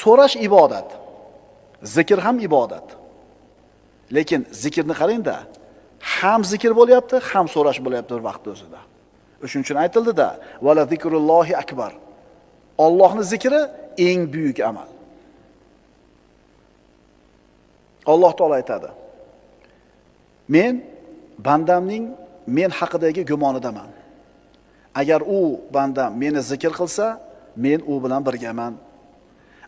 So'rash ibodat. Zikr ham ibodat. Lekin zikrni qarangda, ham zikr bo'lyapti, ham so'rash bo'lyapti bir vaqt o'zida. Shuning uchun aytildi-da, "Vala zikrullohi akbar." Allohning zikri eng buyuk amal. Alloh taolo aytadi: "Men bandamning men haqidagi gumonidaman. Agar u bandam meni zikr qilsa, men u bilan birgaman.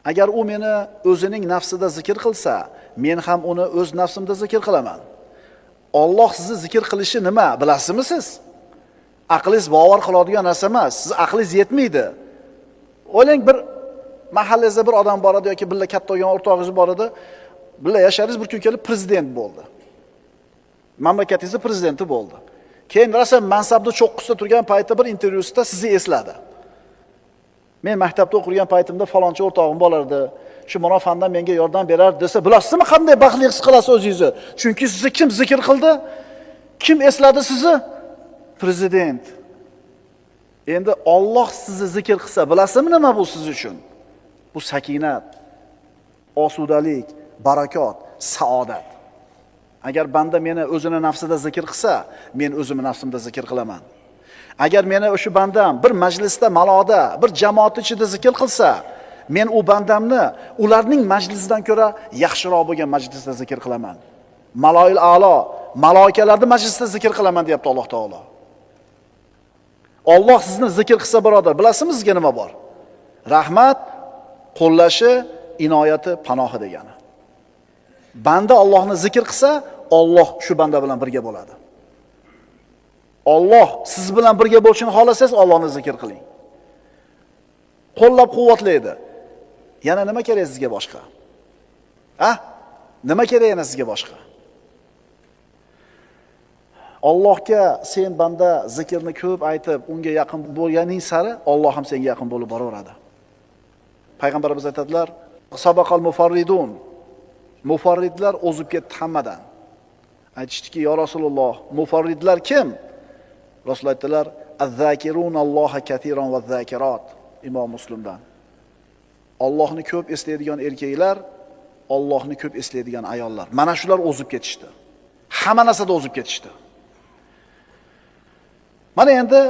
Agar u meni o'zining nafsida zikr qilsa, men ham uni o'z nafsimda zikr qilaman." Alloh sizni zikr qilishi nima, bilasizmi siz? Aqlingiz bavar qiladigan narsa emas. Siz aqlingiz yetmaydi. O'ylang, bir mahallangizda bir odam bor edi yoki billa katta bo'lgan o'rtog'ingiz bor edi. Billa yasharingiz, bir kun kelib prezident bo'ldi. Mamlakatingizning prezidenti bo'ldi. Keyin rosa mansabda cho'qqisida turgan paytda bir intervyusida sizni esladi. Men maktabda o'qigan paytimda falonchi o'rtog'im bo'lardi. Shu mana fandan menga yordam berardi desa, bilasizmi qanday baxtli his qilasiz o'zingizni? Chunki sizni kim zikr qildi? Kim esladi sizni? Prezident. Endi Alloh sizni zikr qilsa, bilasizmi nima bu siz uchun? Bu sakinat, osudalik, barakot, saodat. Agar banda meni o'zini nafsida zikr qilsa, men o'zimni nafsimda zikr qilaman. Agar meni o'sha bandam bir majlisda, maloda, bir jamoat ichida zikr qilsa, men u bandamni ularning majlisidan ko'ra yaxshiroq bo'lgan majlisda zikr qilaman. Maloil a'lo, maloikalarning majlisida zikr qilaman deyapti Alloh taolo. Alloh sizni zikr qilsa, birodar, bilasizmi sizga nima bor? Rahmat, qo'llashi, inoyati, panohi degani. Banda Allohni zikr qilsa, Alloh shu banda bilan birga bo'ladi. Alloh siz bilan birga bo'lishini xohlasangiz, Allohni zikr qiling. Qo'llab-quvvatlaydi. Yana nima kerak sizga boshqa? Nima kerak yana sizga boshqa? Allohga sen banda zikrni ko'p aytib, unga yaqin bo'lganing sari Alloh ham senga yaqin bo'lib boraveradi. Payg'ambarimiz aytadilar: "Sabaqal mufarridun." Mufarridlar o'zib ketdi hammadan. Aytishdiki: "Ya Rasululloh, mufarridlar kim?" Rasululloh aytdilar: "Az-zakirunalloha katiran va zakirat." Imom Muslimdan. Allohni ko'p eslaydigan erkaklar, Allohni ko'p eslaydigan ayollar. Mana shular o'zib ketishdi. Hamma narsada o'zib ketishdi. Mana endi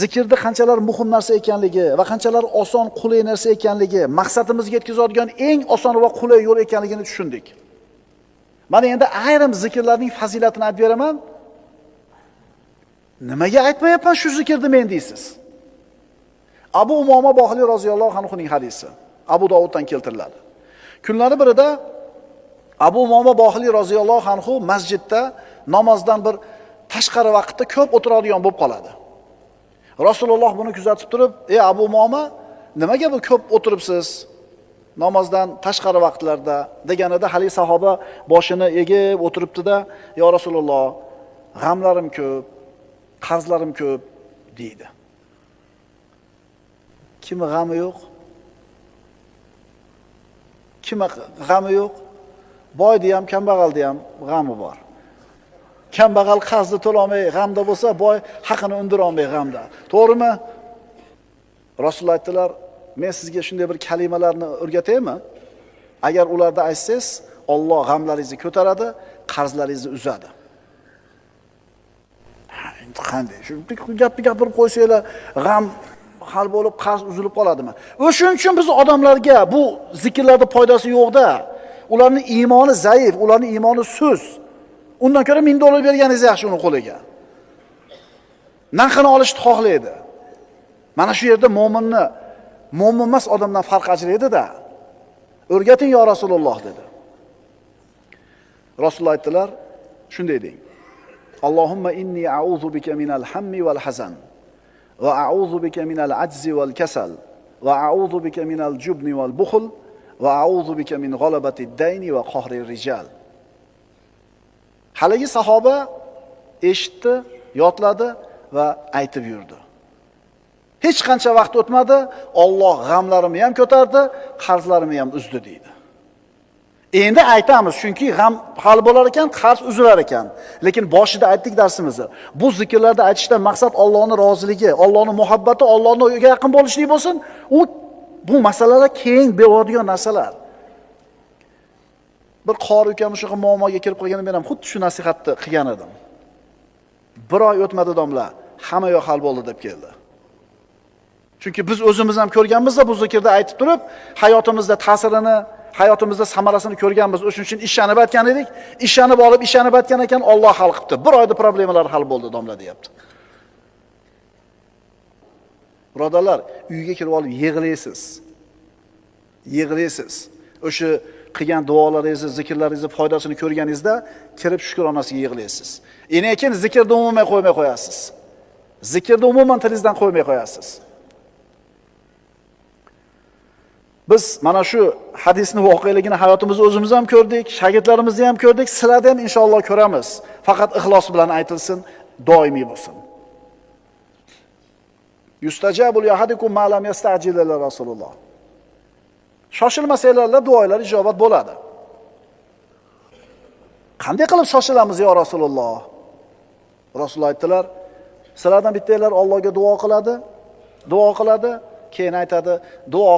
zikrda qanchalar muhim narsa ekanligi va qanchalar oson, qulay narsa ekanligi, maqsadimizga yetkazadigan eng oson va qulay yo'l ekanligini tushundik. Mana endi ayrim zikrlarning fazilatini aytib beraman. Nimaga aytmayapman shu zikrni men deysiz? Abu Umoma Bohili roziyallohu anhuning hadisi. Abu Dovuddan keltiriladi. Kunlari birida Abu Umoma Bohili roziyallohu anhu masjidda namozdan bir tashqari vaqtda ko'p o'tiradigan bo'lib qoladi. Rasululloh buni kuzatib turib, "Ey Abu Umoma, nimaga bu ko'p o'tiribsiz namozdan tashqari vaqtlarda?" deganida hali sahoba boshini egib o'tiribdi-da, "Ya Rasululloh, g'amlarim ko'p, qarzlarim ko'p" deydi. Kimi g'ami yo'q? Kimi g'ami yo'q? Boyda ham, kambag'alda ham g'ami bor. Kambag'al qarzni to'lamay g'amda bo'lsa, boy haqini undira olmay g'amda. To'g'rimi? Rasululloh aytdilar: "Men sizga shunday bir kalimalarni o'rgataymi? Agar ularda aytsangiz, Alloh g'amlaringizni ko'taradi, qarzlaringizni uzadi." Endi qanday? Shu gapni gapirib qo'ysanglar, g'am hal bo'lib, qarz uzilib qoladimi? O'shuning uchun biz odamlarga bu zikrlarda foydasi yo'qda. Ularning iymoni zaif, ularning iymoni suz. Undan ko'ra $1000 berganingiz yaxshi uni qo'liga. Narxini olishni xohlaydi. Mana shu yerda mo'minni mo'min emas odamdan farq ajraydi-da. O'rgating yo Rasululloh dedi. Rasululloh aytdilar, shunday deng: "Allohumma inni a'udhu bika minal hammi wal hazan va a'udhu bika minal ajzi wal kasal va a'udhu bika minal jubni val bukhl va a'udhu bika min g'alabatid dayni va qahrir rijal. Haligi sahoba eshitdi, yodladi va aytib yurdi. Hech qancha vaqt o'tmadi, Alloh g'amlarimni ham ko'tardi, qarzlarimni ham uzdi deydi. Endi aytamiz, chunki g'am hal bo'lar ekan, qarz uzilar ekan. Lekin boshida aytdik darsimizni. Bu zikrlarda aytishdan maqsad Allohning roziligi, Allohning muhabbati, Allohning yaqin bo'lishlik bo'lsin. Bu masalalar keng bo'ladigan narsalar. Bir qori ukamiz shu muammoga kelib qolganda men ham xuddi shu nasihatni qilgan edim. Bir oy o'tmadi domla, hamma yo'q hal bo'ldi deb keldi. Chunki biz o'zimiz ham ko'rganmiz-da bu zikrda aytib turib, hayotimizda ta'sirini, hayotimizda samarasini ko'rganmiz. O'shuning uchun ishlanib aytgan edik. Ishlanib olib, ishlanib aytgan ekan, Alloh hal qilibdi. Bir oyda problemalar hal bo'ldi domla deyapti. Birodarlar, uyga kirib olib yig'laysiz. Yig'laysiz. O'sha qilgan duolaringizni, zikrlaringizni foydasini ko'rganingizda kirib shukronasiga yig'laysiz. Keyin zikrni umuman qo'ymay qo'yasiz. Zikrni umuman tilingizdan qo'ymay qo'yasiz. Biz mana shu hadisni voqeligini hayotimizda o'zimiz ham ko'rdik, shogirdlarimizni ham ko'rdik, sizlarda ham inshaalloh ko'ramiz. Faqat ixlos bilan aytilsin, doimiy bo'lsin. Yustajabu li ahadikum ma lam yasta'jil ila Rasululloh. Shoshilmasanglar duolar ijobat bo'ladi. Qanday qilib shoshilamiz yo Rasululloh? Rasululloh aytdilar, sizlardan bittanglar Allohga duo qiladi, keyin aytadi, duo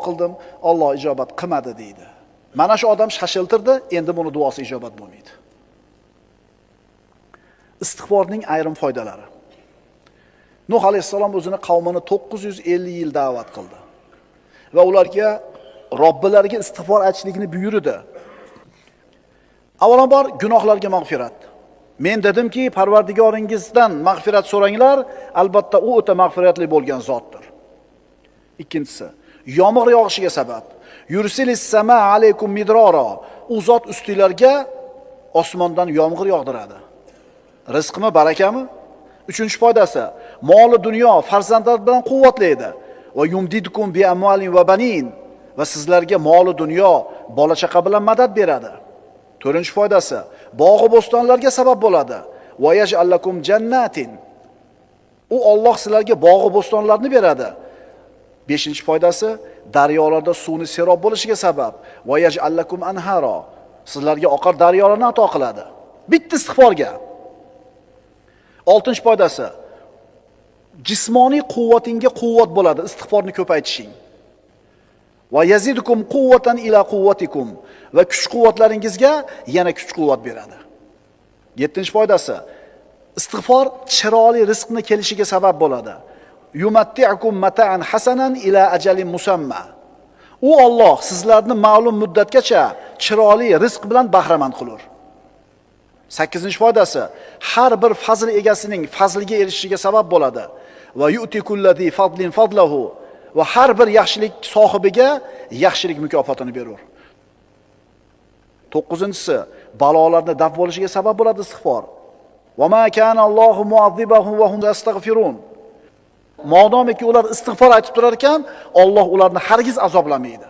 qildim, Alloh ijobat qilmadi deydi. Mana shu odam shashiltirdi, endi buni duosi ijobat bo'lmaydi. Istig'forning ayrim foydalari. Nuh alayhissalom o'zini qavmini 950 yil da'vat qildi. Va ularga Robbilariga istig'for aytishlikni buyurdi. Avvalambor gunohlarga mag'firat. Men dedimki, Parvardigoringizdan mag'firat so'ranglar, albatta u o'ta mag'firatli bo'lgan zotdir. Ikkinchisi, yomg'ir yog'ishiga sabab. Yursilis sama alaykum midrora. U zot ustinglarga osmondan yomg'ir yog'diradi. Rizqmi, barakami? Uchinchi foydasi, moli dunyo, farzandlar bilan quvvatlaydi. Va yumdidkum bi amwalin va banin. Va sizlarga moli dunyo, bola chaqa bilan madad beradi. To'rtinchi foydasi, bog' bo'stonlarga sabab bo'ladi. Va yaj'alakum jannatin. U Alloh sizlarga bog' bo'stonlarni beradi. Beshinchi foydasi, daryolarda suvni serob bo'lishiga sabab. Va yaj'alakum anhara. Sizlarga oqar daryolarni ato qiladi. Bitta istig'forga. Oltinchi foydasi, jismoniy quvvatingga quvvat bo'ladi istig'forni ko'paytishing. Va yazidukum quvvatan ila quvvatikum. Va kuch-quvvatlaringizga yana kuch-quvvat beradi. 7-foydasi, istig'for chiroyli rizqni kelishiga sabab bo'ladi. Yumatti'ukum mata'an hasanan ila ajalin musamma. U Alloh sizlarni ma'lum muddatgacha chiroyli rizq bilan bahramand qilur. 8-foydasi, har bir fazl egasining fazliga erishishiga sabab bo'ladi. Va yu'tikulladhi fadlin fadlahu. Va har bir yaxshilik sohibiga yaxshilik mukofotini berur. 9-si, balolarni daf bo'lishiga sabab bo'ladi istig'for. Va ma kana Allohu mu'azzibahum va hum yastaghfirun. Modomiki ular istig'for aytib turar ekan, Alloh ularni hargiz azoblamaydi.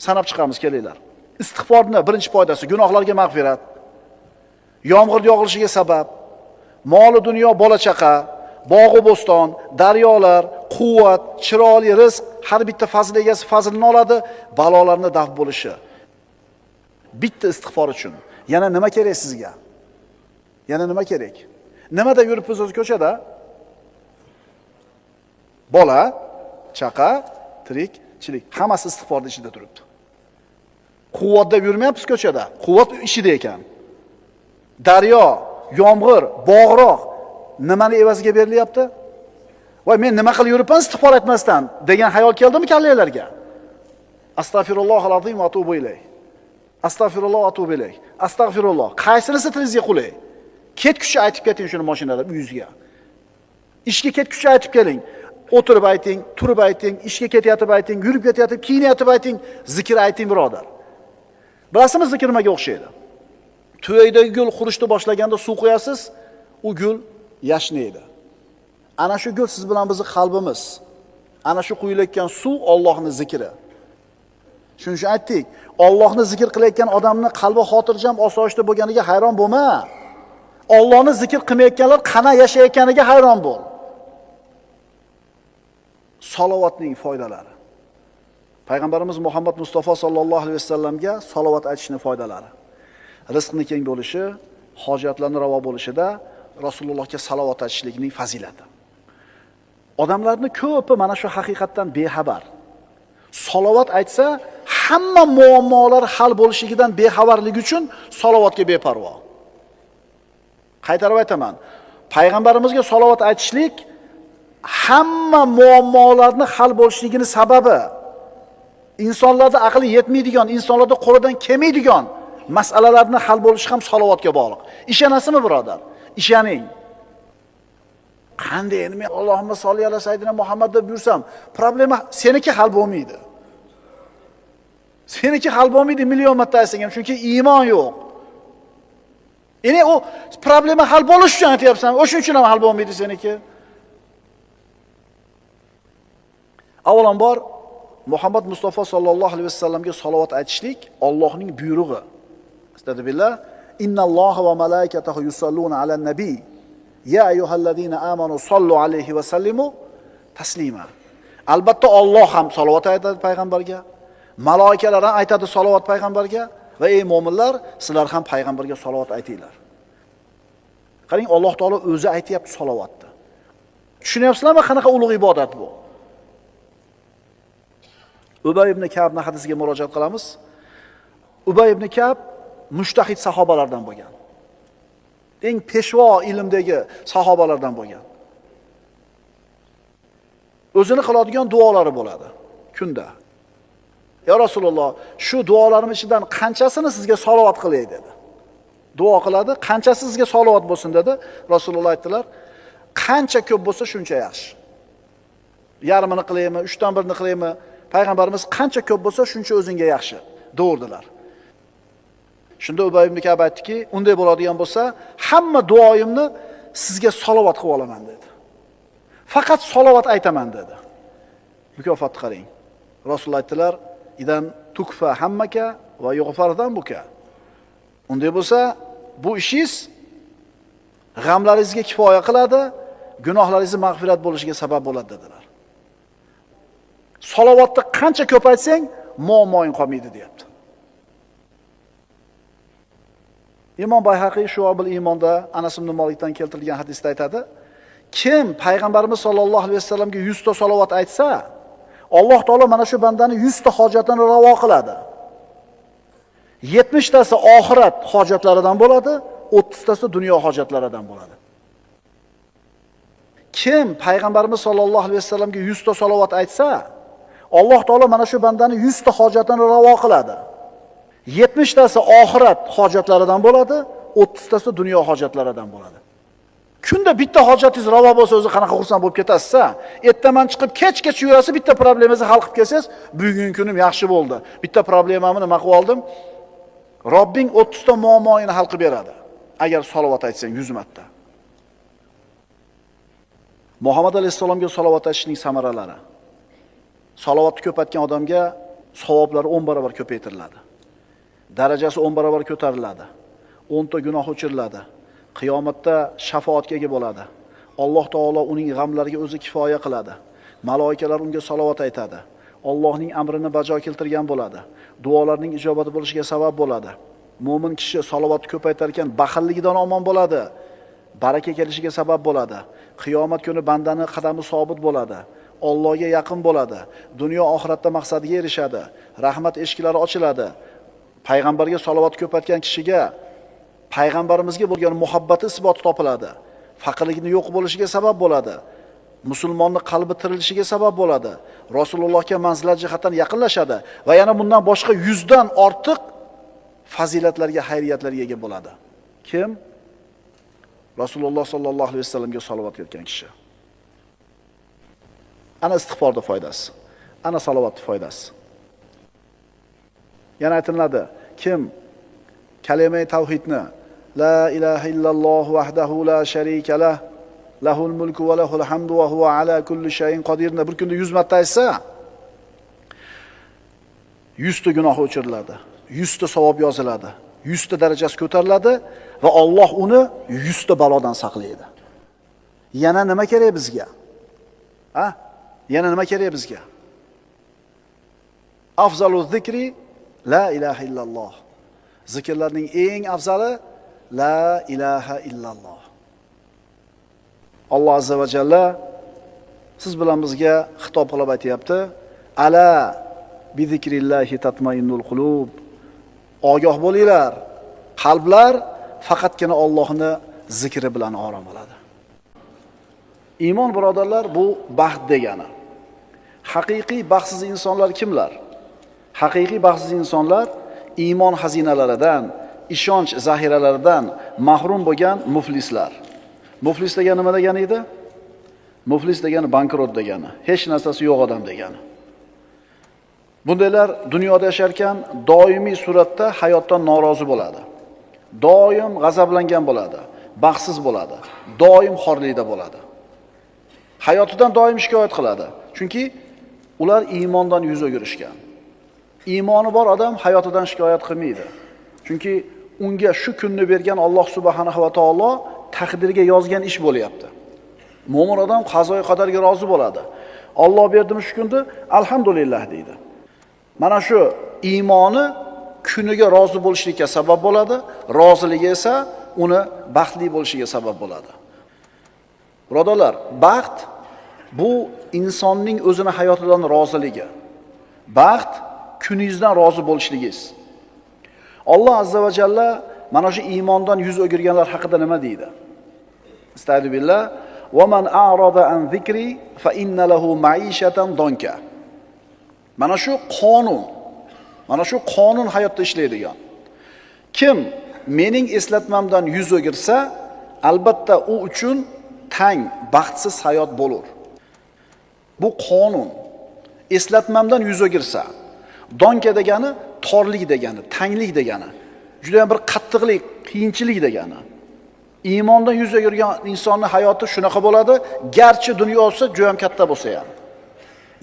Sanab chiqamiz, kelinglar. Istig'forning birinchi foydasi gunohlarga mag'firat. Yomg'ir yog'ilishiga sabab, moli dunyo, bola chaqa, bog' bo'ston, daryolar, quvvat, chiroyli rizq, har bitta fazl egasi fazlini oladi, balolarni daf bo'lishi. Bitta istig'for uchun yana nima kerak sizga? Yana nima kerak? Nimada yuribsiz o'z ko'chada? Bola, chaqa, tirikchilik, hammasi istig'forning ichida turibdi. Quvvatda yurmayapsiz ko'chada, quvvat ishida ekan. Daryo, yomg'ir, bog'roq nimani evaziga berilyapti? Voy, men nima qilib yuribman istig'for aytmasdan degan xayol keldimi kallanglarga? Astagfirullohal azim va atubu ilayh. Astagfirulloh va atubu ilayh. Astagfirulloh. Qaysinisi tilingizga qulay? Ketkuchi aytib keting shuni mashinada uyingizga. Ishga ketkuchi aytib keling. O'tirib ayting, turib ayting, ishga ketayotib ayting, yurib ketayotib, kiyinayotib ayting, zikr ayting birodar. Bilasizmi zikr nimaga o'xshaydi? Tuyaydagi gul qurishni boshlaganda suv qo'yasiz, u gul yashnaydi. Ana shu gul siz bilan bizning qalbimiz. Ana shu quyilayotgan suv Allohning zikri. Shuning uchun aytdik, Allohni zikr qilayotgan odamni qalbi xotirjam, osoyishta bo'lganiga hayron bo'lma. Allohni zikr qilmayotganlar qana yashayotganiga hayron bo'l. Salovatning foydalari. Payg'ambarimiz Muhammad Mustafa sallallohu alayhi vasallamga salovat aytishning foydalari. Rizqning keng bo'lishi, hojatlarning ravo bo'lishida Rasulullohga salovat aytishlikning fazilati. Odamlarning ko'pi mana shu haqiqatdan bexabar. Salovat aytsa, hamma muammolar hal bo'lishidan bexabarligi uchun salovatga beparvo. Qaytarib aytaman. Payg'ambarimizga salovat aytishlik hamma muammolarni hal bo'lishligining sababi. İnsonlarda aqli yetmaydigan, insonlarda qo'lidan kelmaydigan masalalarni hal bo'lishi ham salovatga bog'liq. Ishonasizmi, birodar? Ishoning. Qanday endi men Allohumma solli ala sayyidina Muhammad deb yursam, problema seniki hal bo'lmaydi. Seniki hal bo'lmaydi million marta aytsang ham, chunki iymon yo'q. Ya'ni o problema hal bo'lish uchun aytyapsan, o'shuning uchun ham hal bo'lmaydi seniki. Avvalambor Muhammad Mustafa sallallohu alayhi vasallamga salovat aytishlik Allohning buyrug'i. Astagfirullah. Innalloha va malaikatahu yusalluna alan nabiy. Ya ayyuhallazina amanu sallu alayhi va sallimu taslima. Albatta Alloh ham salovat aytadi payg'ambarga, malaikalar ham aytadi salovat payg'ambarga va ey mu'minlar, sizlar ham payg'ambarga salovat aytinglar. Qarang, Alloh taolo o'zi aytayapti salovatni. Tushunyapsizlarmi qanaqa ulug' ibodat bu? Ubay ibn Ka'bning hadisiga murojaat qilamiz. Ubay ibn Ka'b mushtahid sahobalardan bo'lgan. Eng peshvo ilmdagi sahobalardan bo'lgan. O'zini qiladigan duolari bo'ladi kunda. Ya Rasululloh, shu duolarim ichidan qanchasini sizga salovat qilay dedi. Duo qiladi, qanchasi sizga salovat bo'lsin dedi. Rasululloh aytdilar, qancha ko'p bo'lsa shuncha yaxshi. Yarmini qilaymi, 3dan 1ni qilaymi? Payg'ambarimiz qancha ko'p bo'lsa shuncha o'zingga yaxshi deurdilar. Shunda Ubay ibn Ka'b aytdiki, unday bo'ladigan bo'lsa, hamma duoyimni sizga salovat qilib olaman dedi. Faqat salovat aytaman dedi. Mukofotni qarang. Rasululloh aytdilar, idan tukfa hammaka va yughfardan buka. Unday bo'lsa, bu ishingiz g'amlaringizga kifoya qiladi, gunohlaringiz mag'firat bo'lishiga sabab bo'ladi dedilar. Salovatni qancha ko'p aytsang, muammoing qolmaydi deyapti. Imom Bayhaqiy Shu'abul Iymonda Anas ibn Malikdan keltirilgan hadisda aytadi, kim payg'ambarimiz sollallohu alayhi vasallamga 100 ta salovat aytsa, Alloh taolo mana shu bandani 100 ta hojatini ravo qiladi. 70 tasi oxirat hojatlaridan bo'ladi, 30 tasi dunyo hojatlaridan bo'ladi. Kim payg'ambarimiz sollallohu alayhi vasallamga 100 ta salovat aytsa, Alloh taolo mana shu bandani 100 ta hojatini ravo qiladi. 70 tasi oxirat hojatlaridan bo'ladi, 30 tasi dunyo hojatlaridan bo'ladi. Kunda bitta hojatingiz ravo bo'lsa, o'zi qanaqa xursand bo'lib ketasiz-a? Ertaman chiqib kech-kech yurasiz, bitta problemangizni hal qilib kelsangiz, bugungi kunim yaxshi bo'ldi. Bitta problemamni nima qilib oldim? Robbing 30 ta muammoini hal qilib beradi. Agar salovat aytsang 100 marta. Muhammad alayhisalomga salovat aytishning samaralari. Salovatni ko'paytgan odamga savoblari 10 barobar ko'paytiriladi. Darajasi 10 barobar ko'tariladi. 10 ta gunoh o'chiriladi. Qiyomatda shafoatga ega bo'ladi. Alloh taolo uning g'amlariga o'zi kifoya qiladi. Malaikalar unga salovat aytadi. Allohning amrini bajo keltirgan bo'ladi. Duolarning ijobati bo'lishiga sabab bo'ladi. Mo'min kishi salovatni ko'paytar ekan, baxilligidan omon bo'ladi. Baraka kelishiga sabab bo'ladi. Qiyomat kuni bandani qadami sobit bo'ladi. Allohga yaqin bo'ladi. Dunyo oxiratda maqsadiga erishadi. Rahmat eshiklari ochiladi. Payg'ambarga salovat ko'paytgan kishiga payg'ambarimizga bo'lgan muhabbati isboti topiladi. Faqirlikni yo'q bo'lishiga sabab bo'ladi. Musulmonning qalbi tirilishiga sabab bo'ladi. Rasulullohga manzilat jihatdan yaqinlashadi va yana bundan boshqa 100 dan ortiq fazilatlarga, xayriyatlarga ega bo'ladi. Kim? Rasululloh sallallohu alayhi vasallamga salovat etgan kishi. Ana istig'forning foydasi. Ana salovatning foydasi. Yana aytiladi, kim kalima tavhidni la ilaha illalloh vahdahu la sharika lah lahul mulku va lahul hamdu va huva ala kulli shay'in qodirni bir kunda 100 marta aytsa 100 ta gunoh o'chiriladi, 100 ta savob yoziladi, 100 ta darajasi ko'tariladi va Alloh uni 100 ta balodan saqlaydi. Yana nima kerak bizga? Ha? Yana nima kerak bizga? Afzalu zikri la ilaha illalloh. Zikrlarning eng afzali la ilaha illalloh. Alloh azza va jalla siz bilan bizga xitob qilib aytayapti. Ala bi zikrillahi tatmainnul qulub. Ogoh bo'linglar, qalblar faqatgina Allohning zikri bilan orom oladi. Iymon birodarlar, bu baxt degani. Haqiqiy baxtsiz insonlar kimlar? Haqiqiy baxtsiz insonlar iymon xazinalaridan, ishonch zahiralaridan mahrum bo'lgan muflislar. Muflis degani nima degani edi? Muflis degani bankrot degani, hech narsasi yo'q odam degani. Bundaylar dunyoda yasharkan doimiy suratda hayotdan norozi bo'ladi. Doim g'azablangan bo'ladi, baxtsiz bo'ladi, doim xorlikda bo'ladi. Hayotidan doim shikoyat qiladi. Chunki ular iymondan yuz o'girishgan. Iymoni bor odam hayotidan shikoyat qilmaydi. Chunki unga shu kunni bergan Alloh subhanahu va taolo taqdirga yozgan ish bo'lyapti. Mo'min odam qazoy qadarga rozi bo'ladi. Alloh berdimi shu kunni, alhamdulillah deydi. Mana shu iymoni kuniga rozi bo'lishlikka sabab bo'ladi, roziligi esa uni baxtli bo'lishiga sabab bo'ladi. Birodarlar, baxt bu insonning o'zini hayotidan roziligi. Baxt kuningizdan rozi bo'lishligingiz. Alloh azza va jalla mana shu iymondan yuz o'girganlar haqida nima deydi? Estaizu billah, "Va man a'rada an zikri fa inna lahu ma'ishatan donka." Mana shu qonun hayotda ishlaydigan. Kim mening eslatmamdan yuz o'girsa, albatta u uchun tang, baxtsiz hayot bo'lur. Bu qonun. Eslatmamdan yuz o'girsa, donka degani torlik degani, tanglik degani. Juda ham bir qattiqlik, qiyinchilik degani. Iymondan yuz o'girgan insonning hayoti shunaqa bo'ladi, garchi dunyosi juda ham katta bo'lsa ham.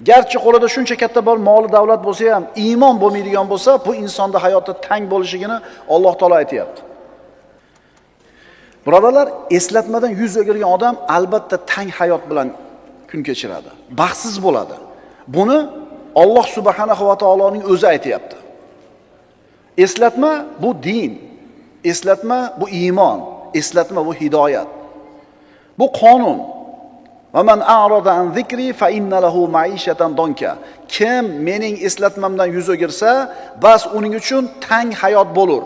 Garchi qo'lida shuncha katta bor moli davlat bo'lsa ham, iymon bo'lmaydigan bo'lsa, bu insonning hayoti tang bo'lishigini Alloh taolo aytayapti. Birodarlar, eslatmadan yuz o'girgan odam albatta tang hayot bilan kun kechiradi, baxtsiz bo'ladi. Buni Alloh subhanahu va taoloning o'zi aytayapti. Eslatma bu din, eslatma bu iymon, eslatma bu hidoyat. Bu qonun. Va man a'rada an zikri fa inna lahu ma'ishatan donka. Kim mening eslatmamdan yuz o'girsa, bas uning uchun tang hayot bo'lur.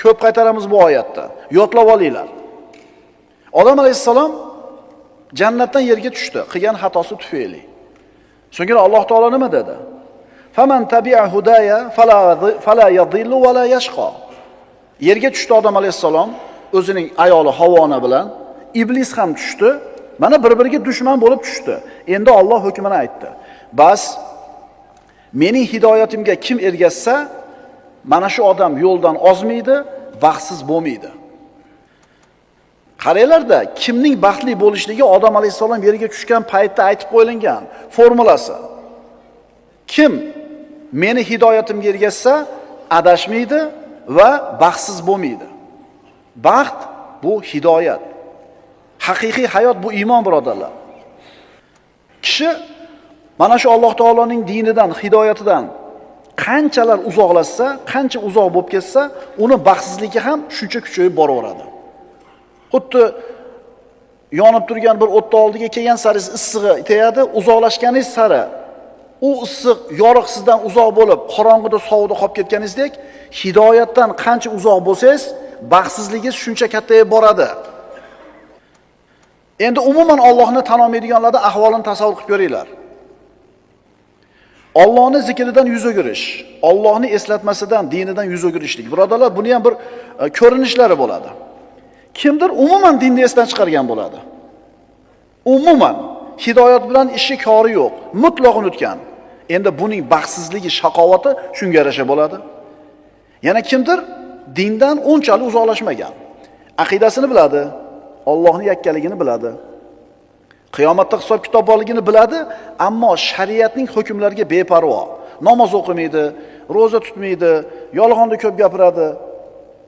Ko'p qaytaramiz bu oyatda. Yodlab olinglar. Odam alayhissalom jannatdan yerga tushdi, qilgan xatosi tufayli. So'ngra Alloh taolo nima dedi? Faman tabi'a hudaya fala yadhillu va la yashqa. Yerga tushdi odam alayhissalom o'zining ayoli Havvona bilan, iblis ham tushdi. Mana bir-biriga dushman bo'lib tushdi. Endi Alloh hukmini aytdi. Bas mening hidoyatimga kim ergashsa, mana shu odam yo'ldan ozmaydi, baxtsiz bo'lmaydi. Qaranglarda, kimning baxtli bo'lishligi odam alayhissalom yerga tushgan paytda aytib qo'yilgan formulasi. Kim meni hidoyatimga ergashsa, adashmaydi va baxtsiz bo'lmaydi. Baxt bu hidoyat. Haqiqiy hayot bu iymon birodarlar. Kishi mana shu Alloh taoloning dinidan, hidoyatidan qanchalar uzoqlashsa, qancha uzoq bo'lib ketsa, uni baxtsizligi ham shuncha kuchayib boraveradi. Xuddi yonib turgan bir o'tni oldiga kelgan sari issig'i tegadi, uzoqlashganingiz sari u issiq, yoriq sizdan uzoq bo'lib, qorong'ida, sovuqda qolib ketganingizdek, hidoyatdan qancha uzoq bo'lsangiz, baxtsizligingiz shuncha kattayib boradi. Endi umuman Allohni tan olmaydiganlarning ahvolini tasavvur qilib ko'ringlar. Allohning zikridan yuz o'girish, Allohning eslatmasidan, dinidan yuz o'girishlik. Birodarlar, buni ham bir ko'rinishlari bo'ladi. Kimdir umuman dinni esdan chiqargan bo'ladi. Umuman hidoyat bilan ishi kori yo'q, mutlaq unutgan. Endi buning baxtsizligi, shaqovati shunga yarasha bo'ladi. Yana kimdir dindan unchalik uzoqlashmagan. Aqidasini biladi, Allohning yakkaligini biladi, Qiyomatda hisob-kitob borligini biladi, ammo shariatning hukmlariga beparvo. Namoz o'qimaydi, roza tutmaydi, yolg'onni ko'p gapiradi.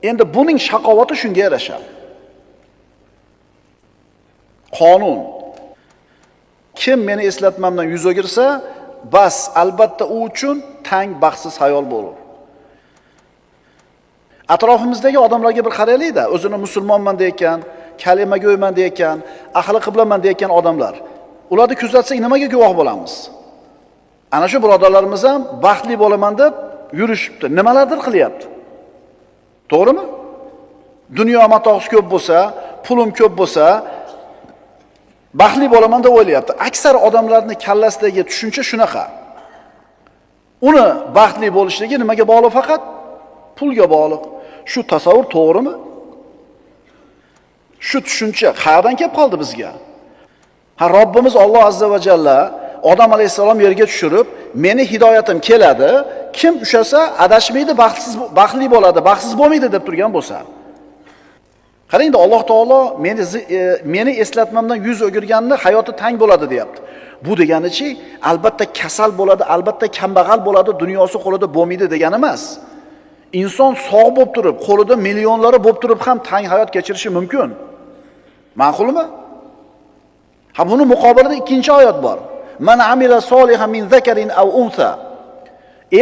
Endi buning shaqovati shunga yarasha. Qonun. Kim meni eslatmamdan yuz o'girsa, bas albatta u uchun tang baxtsiz hayol bo'lur. Atrofimizdagi odamlarga bir qaraylik-da, o'zini musulmonman deyotgan, kalimaga o'yman deyotgan, ahli qiblaman deyotgan odamlar. Ularni kuzatsak nimaga guvoh bo'lamiz? Ana shu birodarlarimiz ham baxtli bo'laman deb yurishibdi, nimalardir qilyapti. To'g'rimi? Dunyo matosi ko'p bo'lsa, pulim ko'p bo'lsa, baxtli bo'laman deb o'ylayapti. Aksar odamlarning kallasidagi tushuncha shunaqa. Uni baxtli bo'lishligi nimaga bog'liq faqat? Pulga bog'liq. Shu tasavvur to'g'rimi? Shu tushuncha qayerdan kelib qoldi bizga? Robbimiz Alloh azza va jalla Odam alayhisalom yerga tushirib, meni hidoyatim keladi, kim ushasa adashmaydi, baxtli bo'ladi, baxtsiz bo'lmaydi deb turgan bo'lsa. Qarangda, Alloh taolo meni eslatmamdan yuz o'girganni hayoti tang bo'ladi deyapti. Bu deganichi albatta kasal bo'ladi, albatta kambag'al bo'ladi, dunyosi qo'lida bo'lmaydi degani emas. Inson sog' bo'lib turib, qo'lida millionlari bo'lib turib ham tang hayot kechirishi mumkin. Ma'qulmi? Ha, buni muqobilida ikkinchi oyat bor. Man amila solihan min zakarin aw unsa.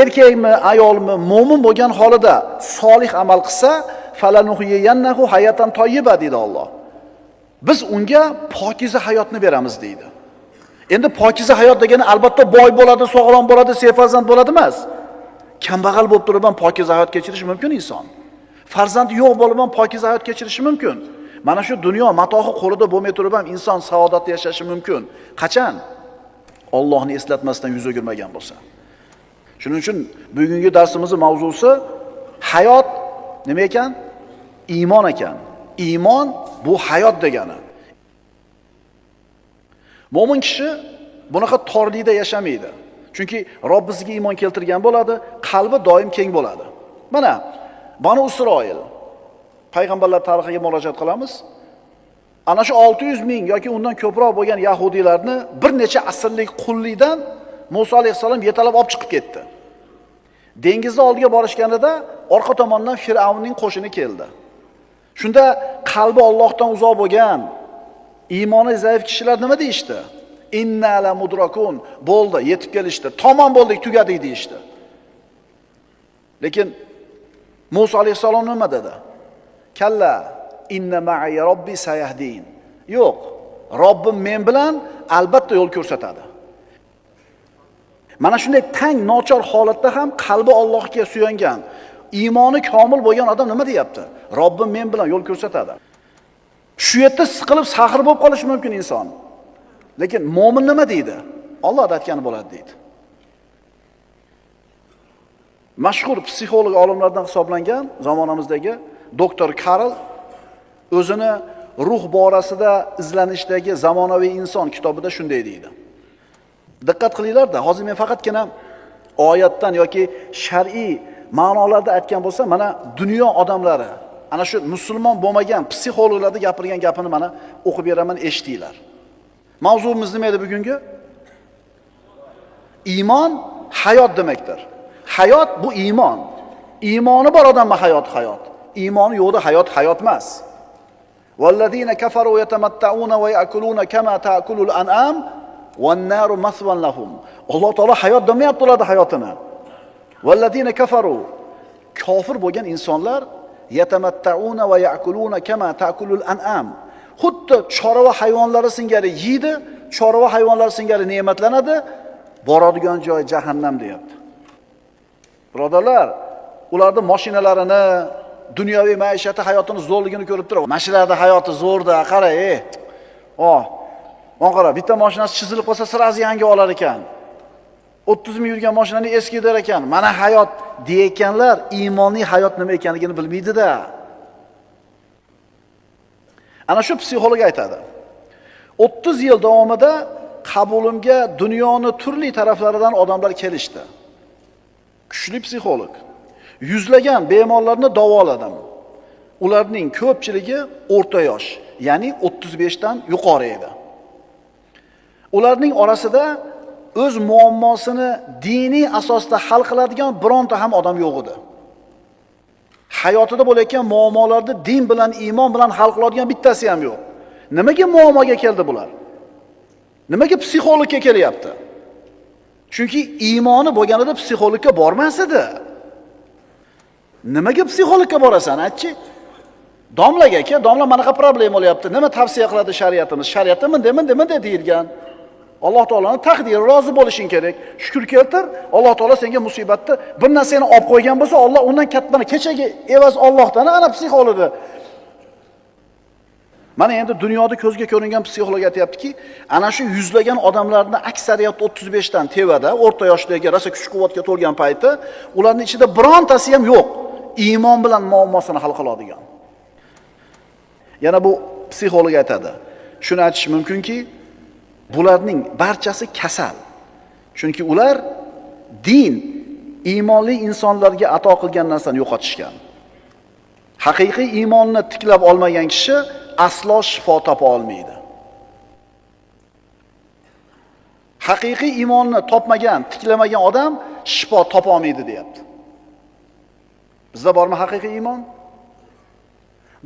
Erkakmi, ayolmi, mo'min bo'lgan holida solih amal qilsa, falanuhyiyannahu hayatan tayyiba deydi Alloh. Biz unga pokiza hayotni beramiz deydi. Endi pokiza hayot degani albatta boy bo'ladi, sog'lom bo'ladi, sefarzand bo'ladi emas. Kambag'al bo'lib turib ham pokiza hayot kechirishi mumkin inson. Farzandi yo'q bo'lib ham pokiza hayot kechirishi mumkin. Mana shu dunyo matohi qo'lida bo'lmay turib ham inson saodatli yashashi mumkin. Qachon? Allohni eslatmasdan yuz o'girmagan bo'lsa. Shuning uchun bugungi darsimizning mavzusi hayot nima ekan? Iymon ekan. Iymon bu hayot degani. Mo'min kishi bunaqa torlikda yashamaydi. Chunki Robbisiga iymon keltirgan bo'ladi, qalbi doim keng bo'ladi. Mana Banu Isroil payg'ambarlar tarixiga murojaat qilamiz. Ana shu 600 ming yoki undan ko'proq bo'lgan yahudiylarni bir necha asrlik qullikdan Musa alayhisalom yetalab olib chiqib ketdi. Dengizning oldiga borishganida orqa tomondan Fir'avnning qo'shini keldi. Shunda qalbi Allohdan uzoq bo'lgan, iymoni zaif kishilar nima deyishdi? Inna la mudrakun, bo'ldi, yetib kelishdi. Tamom bo'ldik, tugadik deyishdi. Lekin Musa alayhisalom nima dedi? Kalla inna ma'i robbi sayahdin. Yo'q, Robbim men bilan albatta yo'l ko'rsatadi. Mana shunday tang nochor holatda ham qalbi Allohga suyangan, iymoni komil bo'lgan odam nima deyapti? Robbim men bilan yo'l ko'rsatadi. Shu yerda siqilib saxir bo'lib qolishi mumkin inson. Lekin mo'min nima deydi? Alloh aytgani bo'ladi deydi. Mashhur psixolog olimlardan hisoblangan zamonamizdagi doktor Karl o'zini ruh borasida izlanishdagi zamonaviy inson kitobida shunday deydi. Diqqat qilinglar-da, hozir men faqatgina oyatdan yoki shar'iy ma'nolarda aytgan bo'lsam, mana dunyo odamlari, ana shu musulmon bo'lmagan psixologlarda gapirgan gapini mana o'qib beraman, eshitinglar. Mavzuimiz nima edi bugungi? Iymon hayot demakdir. Hayot bu iymon. Iymoni bor odamma hayot. Iymoni yo'qda hayot emas. Vallazina kafaru yatamatta'una va ya'kuluna kama ta'kulul an'am wan-naru mathwan lahum. Alloh taolo hayot demayapti ularning hayotini. Vallazina kafaru, kofir bo'lgan insonlar yatamatta'una va ya'kuluna kama ta'kulul an'am. Xuddi chorva hayvonlari singari yeydi, chorva hayvonlari singari ne'matlanadi, boradigan joy jahannam deyapti. Birodarlar, ularning mashinalarini, dunyoviy maishati, hayotini zo'rligini ko'rib turib, mashinalarda hayoti zo'rda, qara, qara, bitta mashinasi chizilib qolsa sirasi yangi olar ekan. 30 ming yurgan mashinani eski der ekan. Mana hayot deyotganlar iymoniy hayot nima ekanligini bilmaydi-da. Ana shu psixolog aytadi. 30 yil davomida qabulimga dunyoni turli taraflaridan odamlar kelishdi. Kuchli psixolog. Yuzlagan bemorlarni davoladim. Ularning ko'pchiligi o'rta yosh, ya'ni 35 dan yuqori edi. Ularning orasida o'z muammosini diniy asosda hal qiladigan bironta ham odam yo'q edi. Hayotida bo'layotgan muammolarni din bilan, iymon bilan hal qiladigan bittasi ham yo'q. Nimaga muammoga keldi bular? Nimaga psixologga kelyapti? Chunki iymoni bo'lganida psixologga bormas edi. Nimaga psixologga borasan, aytchi? Domlaga aka, domla manaqa problem bo'lyapti. Nima tavsiya qiladi shariatimiz? Shariatda bunday deyilgan. Alloh taolaning taqdiri, rozi bo'lishing kerak. Shukr keltir. Alloh taolo senga musibatni bir narsani olib qo'ygan bo'lsa, Alloh undan kattani kechagi evaz Allohdan ana psixologni. Mana endi dunyoda ko'zga ko'ringan psixolog aytayaptiki, ana shu yuzlagan odamlarning aksariyat 35 dan tevada, o'rta yoshdagi, rosa kuch-quvvatga to'lgan payti, ularning ichida birontasi ham yo'q iymon bilan muammosini hal qiladigan. Yana bu psixolog aytadi. Shuni aytish mumkinki, bularning barchasi kasal. Chunki ular din, iymonli insonlarga ato qilgan narsani yo'qotishgan. Haqiqiy iymonni tiklab olmagan kishi aslo shifo topa olmaydi. Haqiqiy iymonni topmagan, tiklamagan odam shifo topa olmaydi deyapti. Bizda bormi haqiqiy iymon?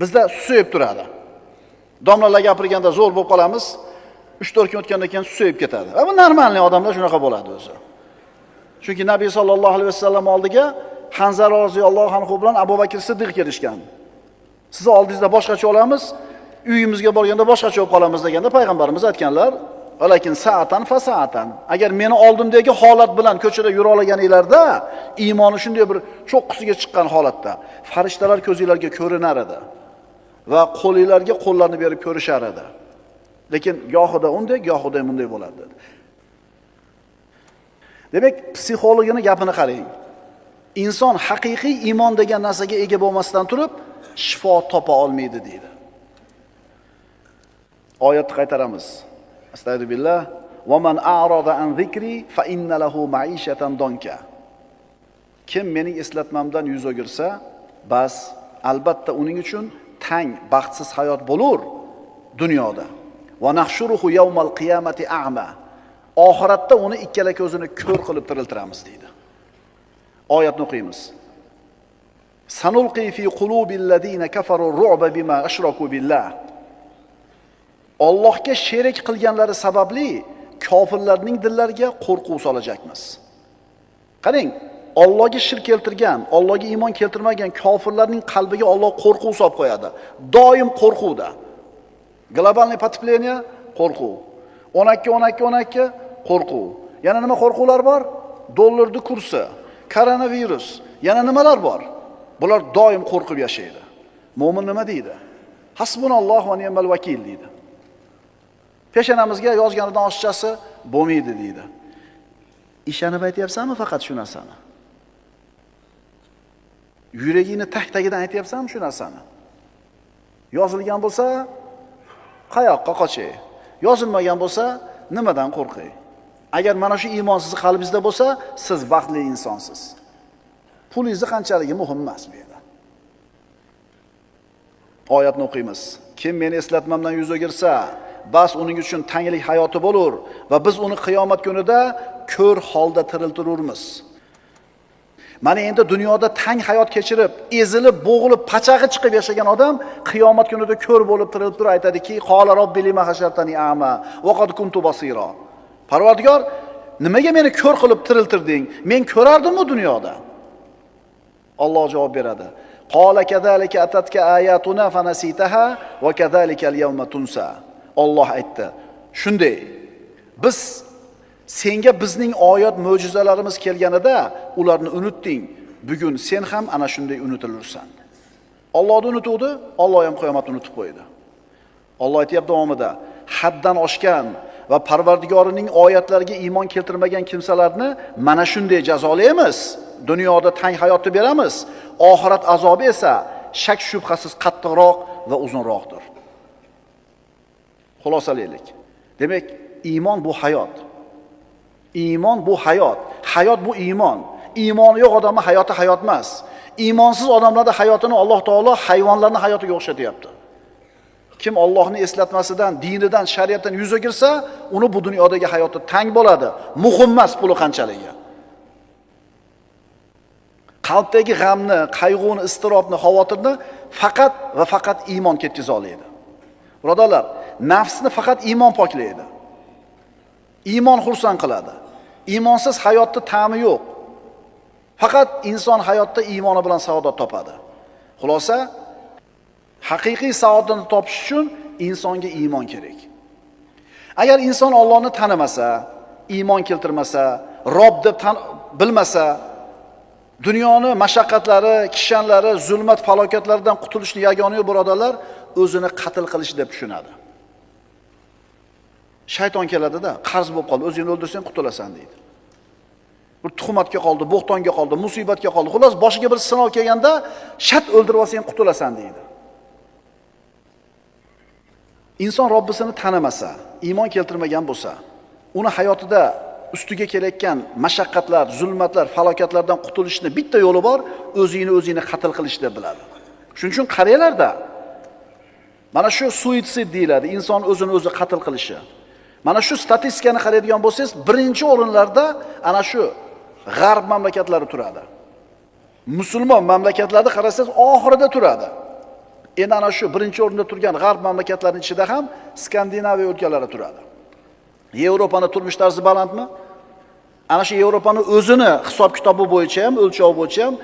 Bizda susayib turadi. Domlalar gapirganda zo'r bo'lib qolamiz. 3-4 kun o'tgandan keyin susayib ketadi. Bu normalniy odamlar shunaqa bo'ladi o'zi. Chunki Nabiy sallallohu alayhi vasallam oldiga Hanzala roziyallohu anhu bilan Abu Bakr Siddiq kelishgan. Sizni oldingizda boshqacha olamiz, uyimizga borganda boshqacha bo'lib qolamiz deganda payg'ambarimiz aytganlar, "Lekin sa'atan fa sa'atan." Agar meni oldimdagi holat bilan ko'chada yura olganinglarda, iymoni shunday bir cho'qqisiga chiqqan holatda, farishtalar ko'zingizlarga ko'rinar edi va qo'lingizlarga qo'llarni berib ko'rishar edi. Lekin gohida unday, gohida bunday bo'ladi dedi. Demak, psixologning gapini qarang. Inson haqiqiy iymon degan narsaga ega bo'lmasdan turib, shifo topa olmaydi deydi. Oyatni qaytaramiz. Astagfirullah. "Va man a'rada an zikri fa inna lahu ma'ishatan donka." Kim mening eslatmamdan yuz o'girsa, bas albatta uning uchun tang, baxtsiz hayot bo'lur dunyoda. "Va nahshuruhu yawmal qiyamati a'ma." Oxiratda uni ikkala ko'zini ko'r qilib tiriltiramiz deydi. Oyatni o'qiymiz. "Sanulqi fi qulubil ladina kafaru ru'ba bima ashraku billah." Allohga sherik qilganlari sababli kofirlarning dillariga qo'rquv solajakmiz. Qarang, Allohga shirk keltirgan, Allohga iymon keltirmagan kofirlarning qalbiga Alloh qo'rquv solib qo'yadi. Doim qo'rquvda. Globalniy потепление qo'rquv. 12 qo'rquv. Yana nima qo'rquvlar bor? Dollarning kursi, koronavirus, yana nimalar bor? Bular doim qo'rqib yashaydi. Mo'min nima deydi? Hasbunallohu va ni'mal vakil deydi. Peshanamizga yozganidan oshchasi bo'lmaydi deydi. Ishonib aytyapsanmi faqat shu narsani? Yuragingni tag-tagidan aytyapsanmi shu narsani? Yozilgan bo'lsa, qayoqqa qochay? Yozilmagan bo'lsa, nimadan qo'rqay? Agar mana shu iymon sizning qalbingizda bo'lsa, siz baxtli insonsiz. Pulingizni qanchaligi muhim emas bu yerda. Oyatni o'qiymiz. Kim meni eslatmamdan yuz o'girsa, bas uning uchun tanglik hayoti bo'lur va biz uni qiyomat kunida ko'r holda tiriltirurmiz. Mana endi dunyoda tang hayot kechirib, ezilib, bo'g'ilib, pachag'i chiqib yashagan odam qiyomat kunida ko'r bo'lib tirilib turib aytadiki, "Qala robbi lima hashartani a'ma va qad kuntu basira." Parvardigor, nimaga meni ko'r qilib tiriltirding? Men ko'rardim-ku dunyoda. Alloh javob beradi. Qala kadhalika atatka ayatuna fanasitaha va kadhalika al-yawma tunsa. Alloh aytdi. Shunday. Biz senga bizning oyat mo'jizalarimiz kelganida ularni unutding. Bugun sen ham ana shunday unutilursan. Allohni unutuvdi, Alloh ham qiyomatni unutib qo'ydi. Alloh aytayapti davomida, haddan oshgan va Parvardigorining oyatlariga iymon keltirmagan kimsalarni mana shunday jazolaymiz. Dunyoda tang hayotni beramiz. Oxirat azobi esa shak shubhasiz qattiqroq va uzunroqdir. Xulosalaylik. Demak, iymon bu hayot. Iymon bu hayot. Hayot bu iymon. Iymoni yo'q odamning hayoti hayot emas. Iymonsiz odamlarning hayotini Alloh taolo hayvonlarning hayotiga o'xshatyapti. kim Allohni eslatmasidan, dinidan, shariatdan yuz o'girsa, uni bu dunyodagi hayoti tang bo'ladi. Muhim emas puli qanchaligi. Qalbdagi g'amni, qayg'uni, iztirobni, xavotirni faqat va faqat iymon ketkiza oladi. Birodarlar, nafsni faqat iymon poklaydi. Iymon xursand qiladi. Iymonsiz hayotda ta'mi yo'q. Faqat inson hayotda iymoni bilan saodat topadi. Xulosa, haqiqiy saodatni topish uchun insonga iymon kerak. Agar inson Allohni tanimasa, iymon keltirmasa, Rob deb bilmasa, dunyoni mashaqqatlari, kishanlari, zulmat, falokatlardan qutulishni yagona yo'li birodarlar o'zini qatl qilish deb tushunadi. Shayton keladida, qarz bo'lib qoldi, o'zingni o'ldirsang qutulasan deydi. Bir tuhmatga qoldi, bo'xtonga qoldi, musibatga qoldi. Xolos boshiga bir sinov kelganda, shat o'ldirib olsang qutulasan deydi. Inson Robbisini tanimasa, iymon keltirmagan bo'lsa, uni hayotida ustiga kelayotgan mashaqqatlar, zulmatlar, falokatlardan qutulishni bitta yo'li bor, o'zini qatl qilish deb biladi. Shuning uchun qaranglarda, mana shu suitsid deyiladi, inson o'zini o'zi qatl qilishi. Mana shu statistikani qaraydigan bo'lsangiz, birinchi o'rinlarda ana shu g'arb mamlakatlari turadi. Musulmon mamlakatlarda qarasangiz, oxirida turadi. Endi ana shu birinchi o'rinda turgan g'arb mamlakatlarining ichida ham Skandinaviya o'lkalari turadi. Yevropaning turmush tarzi balandmi? Ana shu Yevropaning o'zini hisob-kitobi bo'yicha ham, o'lchovi bo'yicha ham